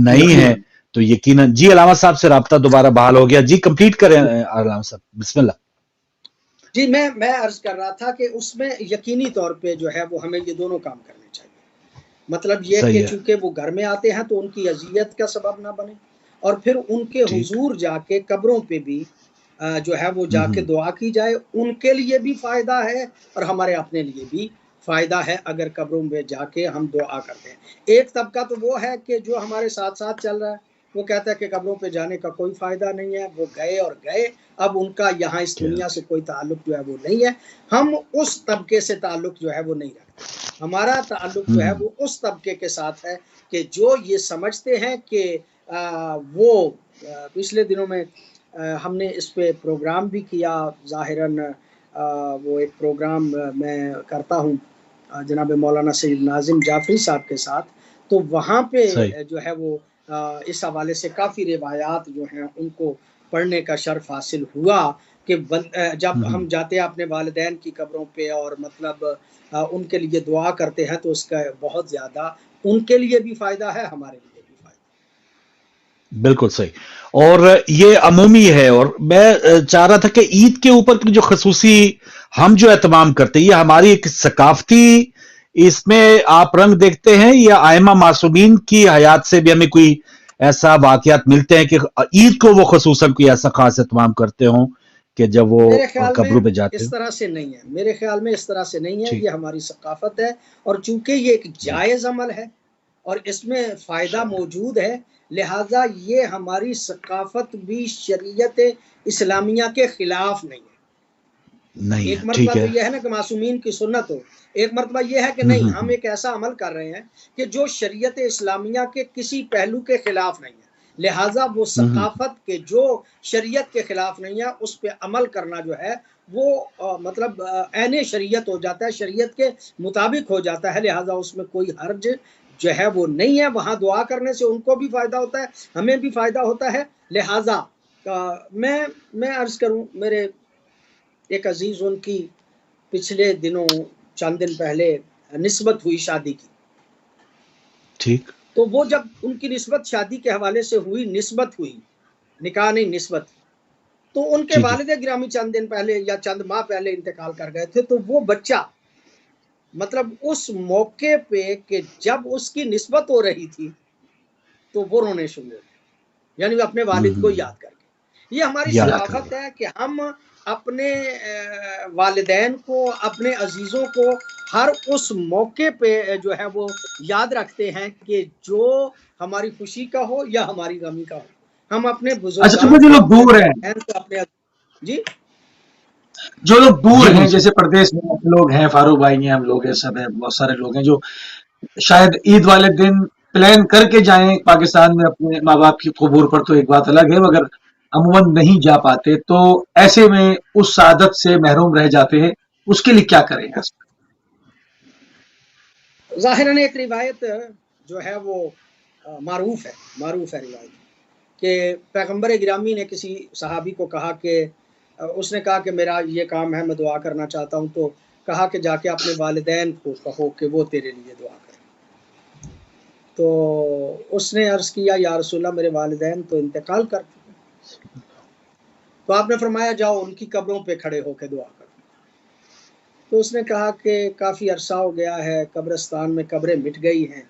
نہیں ہے تو یقیناً۔ جی علامہ صاحب سے رابطہ دوبارہ بحال ہو گیا، جی کمپلیٹ کریں علامہ صاحب، بسم اللہ۔ جی میں عرض کر رہا تھا کہ اس میں یقینی طور پہ جو ہے وہ ہمیں یہ دونوں کام کرنے چاہیے۔ مطلب یہ کہ صحیح ہے، چونکہ وہ گھر میں آتے ہیں تو ان کی اذیت کا سبب نہ بنے، اور پھر ان کے ٹھیک حضور جا کے قبروں پہ بھی جو ہے وہ جا کے دعا کی جائے، ان کے لیے بھی فائدہ ہے اور ہمارے اپنے لیے بھی فائدہ ہے اگر قبروں میں جا کے ہم دعا کرتے ہیں۔ ایک طبقہ تو وہ ہے کہ جو ہمارے ساتھ ساتھ چل رہا ہے، وہ کہتا ہے کہ قبروں پہ جانے کا کوئی فائدہ نہیں ہے، وہ گئے اور گئے، اب ان کا یہاں اس دنیا سے کوئی تعلق جو ہے وہ نہیں ہے۔ ہم اس طبقے سے تعلق جو ہے وہ نہیں رکھتے، ہمارا تعلق جو ہے وہ اس طبقے کے ساتھ ہے کہ جو یہ سمجھتے ہیں کہ وہ پچھلے دنوں میں ہم نے اس پہ پروگرام بھی کیا، ظاہراً وہ ایک پروگرام میں کرتا ہوں جناب مولانا سید ناظم جعفری صاحب کے ساتھ، تو وہاں پہ صحیح، جو ہے وہ اس حوالے سے کافی روایات جو ہیں ان کو پڑھنے کا شرف حاصل ہوا کہ جب ہم جاتے ہیں اپنے والدین کی قبروں پہ اور مطلب ان کے لیے دعا کرتے ہیں تو اس کا بہت زیادہ ان کے لیے بھی فائدہ ہے، ہمارے لیے بھی فائدہ ہے۔ بالکل صحیح۔ اور یہ عمومی ہے، اور میں چاہ رہا تھا کہ عید کے اوپر جو خصوصی ہم جو اہتمام کرتے ہیں یہ ہماری ایک ثقافتی اس میں آپ رنگ دیکھتے ہیں، یا ائمہ معصومین کی حیات سے بھی ہمیں کوئی ایسا واقعات ملتے ہیں کہ عید کو وہ خصوصاً کوئی ایسا خاص اہتمام کرتے ہوں کہ جب وہ میرے خیال میں قبروں پہ جاتے اس ہوں؟ طرح سے نہیں ہے، میرے خیال میں اس طرح سے نہیں ہے، ٹھیک یہ ہماری ثقافت ہے، اور چونکہ یہ ایک جی جائز عمل ہے اور اس میں فائدہ موجود ہے، لہٰذا یہ ہماری ثقافت بھی شریعت اسلامیہ کے خلاف نہیں ہے۔ نہیں ایک ہے، مرتبہ ٹھیک تو ہے۔ یہ ہے نا کہ معصومین کی سنت ہو، ایک مرتبہ یہ ہے کہ نہیں، ہم ایک ایسا عمل کر رہے ہیں کہ جو شریعت اسلامیہ کے کسی پہلو کے خلاف نہیں ہے، لہٰذا وہ ثقافت کے جو شریعت کے خلاف نہیں ہے اس پہ عمل کرنا جو ہے وہ مطلب عین شریعت ہو جاتا ہے، شریعت کے مطابق ہو جاتا ہے، لہٰذا اس میں کوئی حرج جو ہے وہ نہیں ہے۔ وہاں دعا کرنے سے ان کو بھی فائدہ ہوتا ہے، ہمیں بھی فائدہ ہوتا ہے، لہٰذا میں عرض کروں، میرے ایک عزیز ان کی پچھلے دنوں چند دن پہلے نسبت ہوئی شادی کی، ٹھیک تو وہ جب ان کی نسبت شادی کے حوالے سے ہوئی، نسبت ہوئی، نکاح نہیں نسبت، تو ان کے جی جی والد گرامی چند دن پہلے یا چند ماہ پہلے انتقال کر گئے تھے، تو وہ بچہ مطلب اس موقع پہ کہ جب اس کی نسبت ہو رہی تھی تو وہ رونے شروع ہو گئے، یعنی وہ اپنے والد کو یاد کر کے۔ یہ ہماری یاد کر ثقافت لیا، ہے کہ ہم اپنے والدین کو، اپنے عزیزوں کو ہر اس موقع پہ جو ہے وہ یاد رکھتے ہیں کہ جو ہماری خوشی کا ہو یا ہماری غمی کا ہو، ہم اپنے اچھا، بزرگان چونکہ جو کو، لوگ اپنے دور ہیں، والدین کو، اپنے جی جو لوگ دور جی ہیں موسی جیسے پردیش میں لوگ ہیں، فاروق بھائی ہیں، ہم لوگ ہیں، سب ہیں، بہت سارے لوگ ہیں جو شاید عید والے دن پلان کر کے جائیں پاکستان میں اپنے ماں باپ کی قبور پر، تو ایک بات الگ ہے، مگر عموماً نہیں جا پاتے، تو ایسے میں اس سعادت سے محروم رہ جاتے ہیں، اس کے لیے کیا کریں گے؟ ظاہراً ایک روایت جو ہے وہ معروف ہے روایت کہ پیغمبر گرامی نے کسی صحابی کو کہا کہ اس نے کہا کہ میرا یہ کام ہے، میں دعا کرنا چاہتا ہوں، تو کہا کہ جا کے اپنے والدین کو کہو کہ وہ تیرے لیے دعا کریں۔ تو اس نے عرض کیا یا رسول اللہ میرے والدین تو انتقال کر چکے، تو آپ نے فرمایا جاؤ ان کی قبروں پہ کھڑے ہو کے دعا کرو۔ تو اس نے کہا کہ کافی عرصہ ہو گیا ہے، قبرستان میں قبریں مٹ گئی ہیں،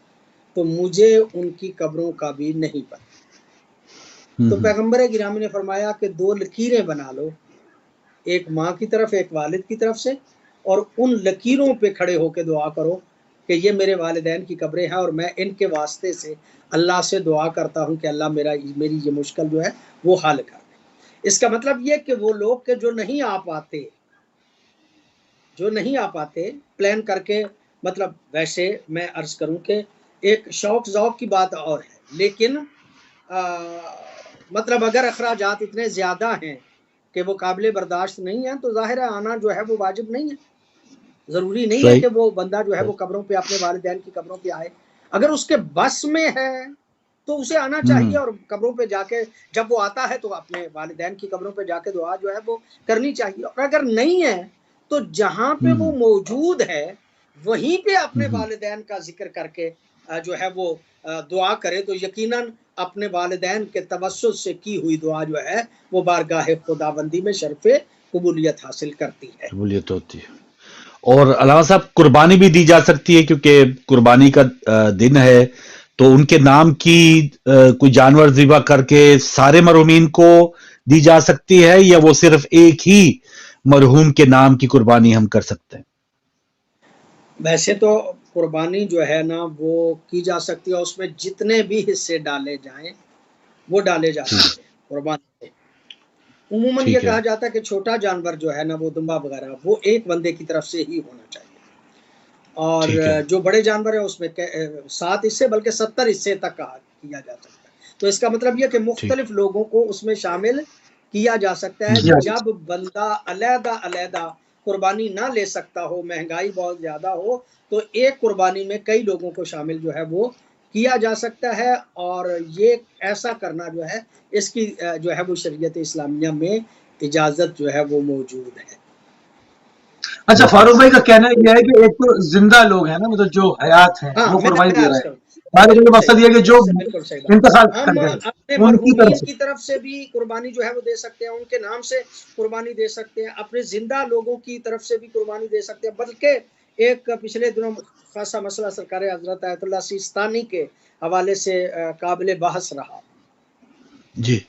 تو مجھے ان کی قبروں کا بھی نہیں پتہ۔ تو پیغمبر گرامی نے فرمایا کہ 2 لکیریں بنا لو، ایک ماں کی طرف ایک والد کی طرف سے، اور ان لکیروں پہ کھڑے ہو کے دعا کرو کہ یہ میرے والدین کی قبریں ہیں اور میں ان کے واسطے سے اللہ سے دعا کرتا ہوں کہ اللہ میری یہ مشکل جو ہے وہ حل کر دے۔ اس کا مطلب یہ کہ وہ لوگ کہ جو نہیں آ پاتے پلان کر کے، مطلب ویسے میں عرض کروں کہ ایک شوق ذوق کی بات اور ہے، لیکن مطلب اگر اخراجات اتنے زیادہ ہیں کہ وہ قابل برداشت نہیں ہیں تو ظاہر ہے آنا جو ہے وہ واجب نہیں ہے، ضروری نہیں ہے کہ وہ بندہ جو ہے وہ قبروں پہ اپنے والدین کی قبروں پہ آئے۔ اگر اس کے بس میں ہے تو اسے آنا چاہیے اور قبروں پہ جا کے جب وہ آتا ہے تو اپنے والدین کی قبروں پہ جا کے دعا جو ہے وہ کرنی چاہیے، اور اگر نہیں ہے تو جہاں پہ وہ موجود ہے وہیں پہ اپنے والدین کا ذکر کر کے جو ہے وہ دعا کرے تو یقیناً اپنے والدین کے توسط سے کی ہوئی دعا جو ہے وہ بارگاہ خداوندی میں شرف قبولیت حاصل کرتی ہے، قبولیت ہوتی ہے۔ اور علامہ صاحب قربانی بھی دی جا سکتی ہے، کیونکہ قربانی کا دن ہے تو ان کے نام کی کوئی جانور ذبح کر کے سارے مرحومین کو دی جا سکتی ہے، یا وہ صرف ایک ہی مرحوم کے نام کی قربانی ہم کر سکتے ہیں؟ ویسے تو قربانی جو ہے نا وہ کی جا سکتی ہے، اس میں جتنے بھی حصے ڈالے جائیں وہ ڈالے جا سکتے ہیں قربانی۔ عموماً یہ کہا جاتا ہے کہ چھوٹا جانور جو ہے نا وہ دمبا وغیرہ وہ ایک بندے کی طرف سے ہی ہونا چاہیے، اور جو بڑے جانور ہیں اس میں 7 حصے بلکہ 70 حصے تک کیا جا سکتا ہے۔ تو اس کا مطلب یہ کہ مختلف لوگوں کو اس میں شامل کیا جا سکتا ہے۔ جب بندہ علیحدہ قربانی نہ لے سکتا ہو، مہنگائی بہت زیادہ ہو، تو ایک قربانی میں کئی لوگوں کو شامل جو ہے وہ کیا جا سکتا ہے، اور یہ ایسا کرنا جو ہے اس کی جو ہے وہ شریعت اسلامیہ میں اجازت جو ہے وہ موجود ہے۔ اچھا، فاروق بھائی کا کہنا یہ ہے کہ ایک تو زندہ لوگ ہیں نا، مطلب جو حیات ہیں وہ قربانی دے رہے ہیں، مقصد یہ کہ جو انتقال کر گئے اپنے مرحومین کی طرف سے بھی قربانی جو ہے وہ دے سکتے ہیں، ان کے نام سے قربانی دے سکتے ہیں، اپنے زندہ لوگوں کی طرف سے بھی قربانی دے سکتے ہیں۔ بلکہ ایک پچھلے دنوں خاصا مسئلہ سرکار حضرت آیت اللہ سیستانی کے حوالے سے قابل بحث رہا جی،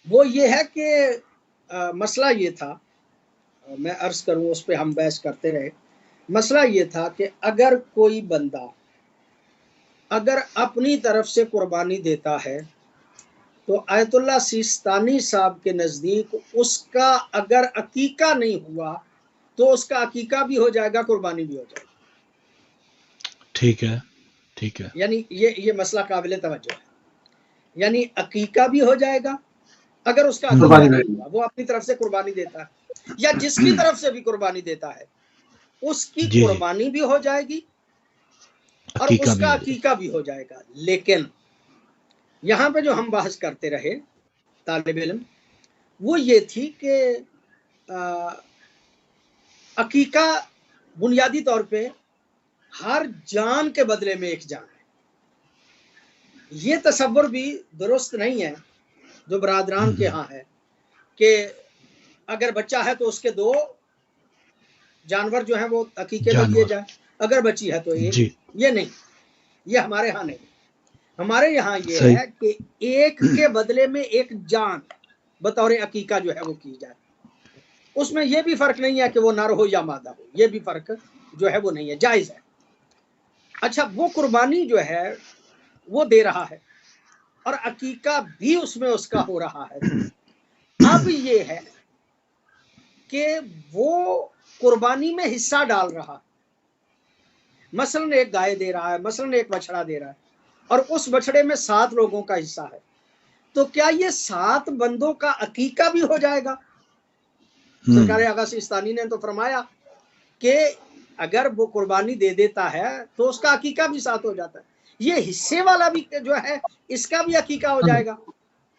وہ یہ ہے کہ مسئلہ یہ تھا، میں عرض کروں اس پہ ہم بحث کرتے رہے۔ مسئلہ یہ تھا کہ اگر کوئی بندہ اگر اپنی طرف سے قربانی دیتا ہے تو آیت اللہ سیستانی صاحب کے نزدیک اس کا اگر عقیقہ نہیں ہوا تو اس کا عقیقہ بھی ہو جائے گا، قربانی بھی ہو جائے گی۔ ٹھیک ہے، یعنی یہ مسئلہ قابل توجہ ہے، یعنی عقیقہ بھی ہو جائے گا اگر اس کا عقیقہ نہیں ہوا، وہ اپنی طرف سے قربانی دیتا ہے یا جس کی طرف سے بھی قربانی دیتا ہے اس کی قربانی بھی ہو جائے گی اور اس کا عقیقہ بھی ہو جائے گا۔ لیکن یہاں پہ جو ہم بحث کرتے رہے طالب علم وہ یہ تھی کہ عقیقہ بنیادی طور پہ ہر جان کے بدلے میں ایک جان ہے۔ یہ تصور بھی درست نہیں ہے جو برادران کے ہاں ہے کہ اگر بچہ ہے تو اس کے 2 جانور جو ہیں وہ عقیقے میں دیے جائیں، اگر بچی ہے تو ایک۔ یہ نہیں، یہ ہمارے ہاں نہیں، ہمارے یہاں یہ ہے کہ ایک کے بدلے میں ایک جان بطور عقیقہ جو ہے وہ کی جائے۔ اس میں یہ بھی فرق نہیں ہے کہ وہ نر ہو یا مادہ ہو، یہ بھی فرق جو ہے وہ نہیں ہے، جائز ہے۔ اچھا، وہ قربانی جو ہے وہ دے رہا ہے اور عقیقہ بھی اس میں اس کا ہو رہا ہے۔ اب یہ ہے کہ وہ قربانی میں حصہ ڈال رہا ہے، مثلاً ایک گائے دے رہا ہے، مثلاً ایک بچڑا دے رہا ہے، اور اس بچڑے میں 7 لوگوں کا حصہ ہے، تو کیا یہ 7 بندوں کا عقیقہ بھی ہو جائے گا؟ سرکار آغا سیستانی نے تو فرمایا کہ اگر وہ قربانی دے دیتا ہے تو اس کا عقیقہ بھی 7 ہو جاتا ہے، یہ حصے والا بھی جو ہے اس کا بھی عقیقہ ہو جائے گا۔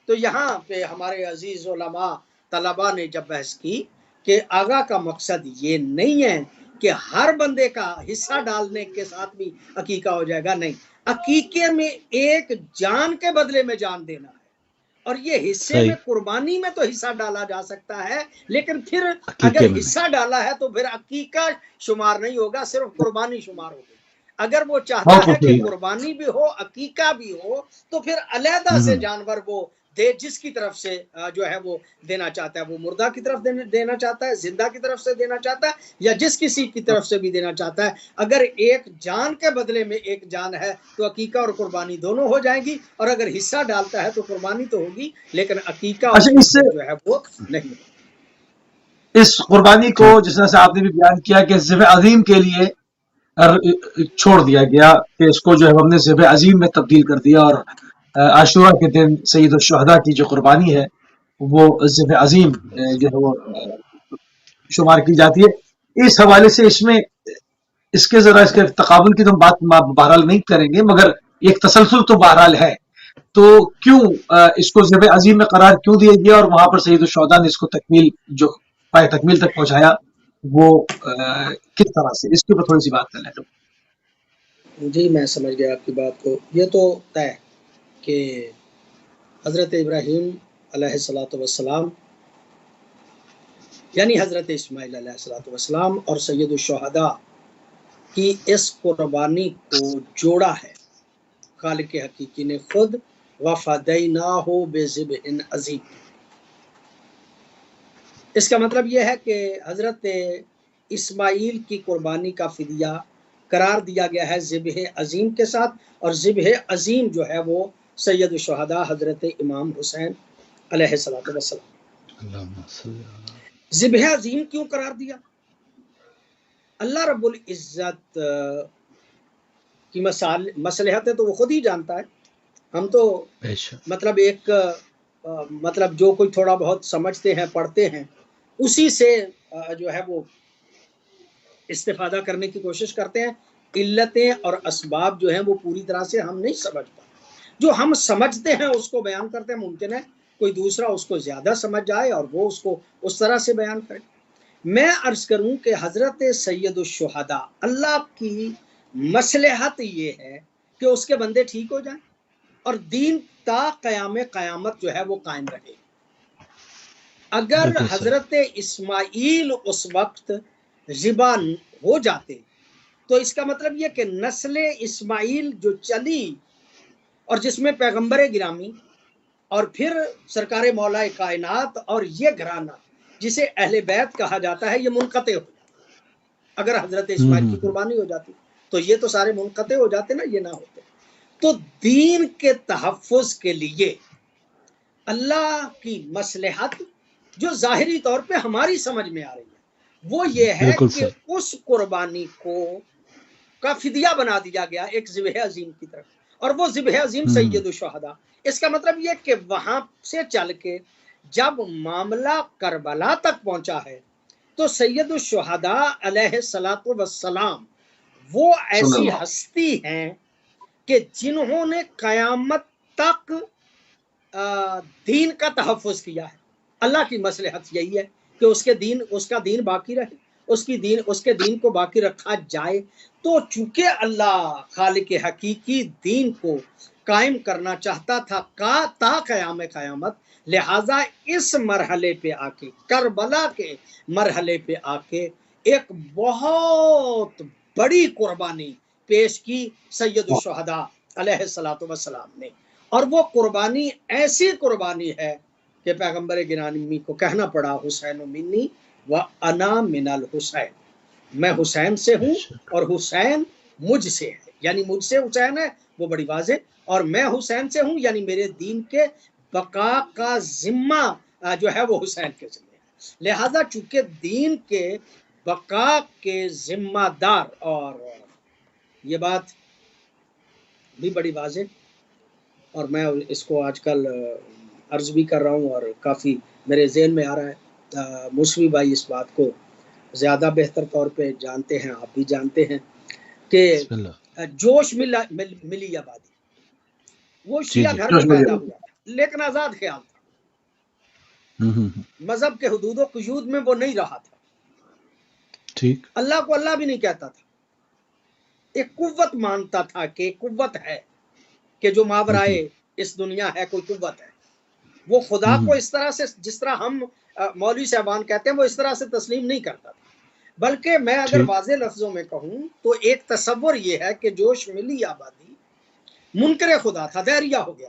تو یہاں پہ ہمارے عزیز علماء طلباء نے جب بحث کی کہ آغا کا مقصد یہ نہیں ہے کہ ہر بندے کا حصہ ڈالنے کے ساتھ بھی عقیقہ ہو جائے گا، نہیں، عقیقے میں ایک جان کے بدلے میں جان دینا ہے، اور یہ حصے میں قربانی میں تو حصہ ڈالا جا سکتا ہے، لیکن پھر اگر حصہ ڈالا ہے تو پھر عقیقہ شمار نہیں ہوگا، صرف قربانی شمار ہوگی۔ اگر وہ چاہتا ہے کہ قربانی بھی ہو عقیقہ بھی ہو تو پھر علیحدہ سے جانور وہ جس کی طرف سے جو ہے وہ دینا چاہتا ہے، وہ مردہ کی طرف دینا چاہتا ہے، زندہ کی طرف سے دینا چاہتا ہے، یا جس کسی کی طرف سے بھی دینا چاہتا ہے۔ اگر ایک جان کے بدلے میں ایک جان ہے تو عقیقہ اور قربانی دونوں ہو جائیں گی، اور اگر حصہ ڈالتا ہے تو قربانی تو ہوگی لیکن عقیقہ اور اچھا، اس سے جو ہے وہ نہیں ہوگی۔ اس قربانی کو ٹھیک، جس طرح سے آپ نے بھی بیان کیا کہ ذبح عظیم کے لیے چھوڑ دیا گیا، کہ اس کو جو ہے ہم نے ذبح عظیم میں تبدیل کر دیا، اور عاشورہ کے دن سید الشہداء کی جو قربانی ہے وہ ذبح عظیم جو ہے وہ شمار کی جاتی ہے۔ اس حوالے سے اس کے ذرا اس کے تقابل کی تو ہم بات بہرحال نہیں کریں گے، مگر ایک تسلسل تو بہرحال ہے۔ تو کیوں اس کو ذبح عظیم میں قرار کیوں دیا گیا، اور وہاں پر سید الشہداء نے اس کو جو پائے تکمیل تک پہنچایا وہ کس طرح سے، اس کے اوپر تھوڑی سی بات کر لیں۔ جی میں سمجھ گیا آپ کی بات کو۔ یہ تو طے کہ حضرت ابراہیم علیہ الصلوۃ والسلام یعنی حضرت اسماعیل علیہ الصلوۃ والسلام اور سید الشہداء کی اس قربانی کو جوڑا ہے خالق حقیقی نے خود، وَفَدَيْنَاهُ بِذِبْحٍ عَظِيمٍ۔ اس کا مطلب یہ ہے کہ حضرت اسماعیل کی قربانی کا فدیہ قرار دیا گیا ہے ذبح عظیم کے ساتھ، اور ذبح عظیم جو ہے وہ سید الشہداء حضرت امام حسین علیہ الصلوۃ والسلام۔ اللہم صلی اللہ۔ ذبح عظیم کیوں قرار دیا؟ اللہ رب العزت کی مصلحت ہے تو وہ خود ہی جانتا ہے، ہم تو بے شک، مطلب ایک مطلب جو کوئی تھوڑا بہت سمجھتے ہیں پڑھتے ہیں اسی سے جو ہے وہ استفادہ کرنے کی کوشش کرتے ہیں۔ علتیں اور اسباب جو ہیں وہ پوری طرح سے ہم نہیں سمجھ پاتے، جو ہم سمجھتے ہیں اس کو بیان کرتے ہیں، ممکن ہے کوئی دوسرا اس کو زیادہ سمجھ جائے اور وہ اس کو اس طرح سے بیان کرے۔ میں عرض کروں کہ حضرت سید الشہداء اللہ کی مصلحت یہ ہے کہ اس کے بندے ٹھیک ہو جائیں اور دین تا قیامت جو ہے وہ قائم رہے۔ اگر بالکل صحیح، حضرت اسماعیل اس وقت ذبح ہو جاتے تو اس کا مطلب یہ کہ نسل اسماعیل جو چلی اور جس میں پیغمبر گرامی اور پھر سرکار مولا کائنات اور یہ گھرانہ جسے اہل بیت کہا جاتا ہے، یہ منقطع ہو جاتا۔ اگر حضرت اسماعیل کی قربانی ہو جاتی تو یہ تو سارے منقطع ہو جاتے نا، یہ نہ ہوتے۔ تو دین کے تحفظ کے لیے اللہ کی مصلحت جو ظاہری طور پہ ہماری سمجھ میں آ رہی ہے وہ یہ ہے بالکل کہ صحیح، اس قربانی کا فدیہ بنا دیا گیا ایک ذبح عظیم کی طرف، اور وہ ذبح عظیم سید الشہداء۔ اس کا مطلب یہ کہ وہاں سے چل کے جب معاملہ کربلا تک پہنچا ہے تو سید الشہداء علیہ الصلوۃ والسلام وہ ایسی ہستی ہیں کہ جنہوں نے قیامت تک دین کا تحفظ کیا ہے۔ اللہ کی مصلحت یہی ہے کہ اس کا دین باقی رہے، اس کے دین کو باقی رکھا جائے۔ تو چونکہ اللہ خالق حقیقی دین کو قائم کرنا چاہتا تھا تا قیامت، لہٰذا اس مرحلے پہ آ کے، کربلا کے مرحلے پہ آ کے ایک بہت بڑی قربانی پیش کی سید الشہداء علیہ الصلوۃ والسلام نے، اور وہ قربانی ایسی قربانی ہے کہ پیغمبر گرامی کو کہنا پڑا حسین منی و انا من الحسین، میں حسین سے ہوں اور حسین مجھ سے ہے، یعنی مجھ سے حسین ہے وہ بڑی واضح، اور میں حسین سے ہوں یعنی میرے دین کے بقا کا ذمہ جو ہے وہ حسین کے ذمہ ہے۔ لہذا چونکہ دین کے بقا کے ذمہ دار، اور یہ بات بھی بڑی واضح اور میں اس کو آج کل عرض بھی کر رہا ہوں اور کافی میرے ذہن میں آ رہا ہے، موسوی بھائی اس بات کو زیادہ بہتر طور پہ جانتے ہیں، آپ بھی جانتے ہیں کہ جوش ملی آبادی، وہ شیعہ گھر میں پیدا ہوا لیکن آزاد خیال تھا، مذہب کے حدود و قیود میں وہ نہیں رہا تھا، ٹھیک، اللہ کو اللہ بھی نہیں کہتا تھا، ایک قوت مانتا تھا کہ قوت ہے، کہ جو ماورائے اس دنیا ہے کوئی قوت ہے، وہ خدا کو اس طرح سے جس طرح ہم مولوی صاحبان کہتے ہیں وہ اس طرح سے تسلیم نہیں کرتا تھا، بلکہ میں اگر واضح لفظوں میں کہوں تو ایک تصور یہ ہے کہ جوش ملی آبادی منکر خدا تھا، دہریہ ہو گیا،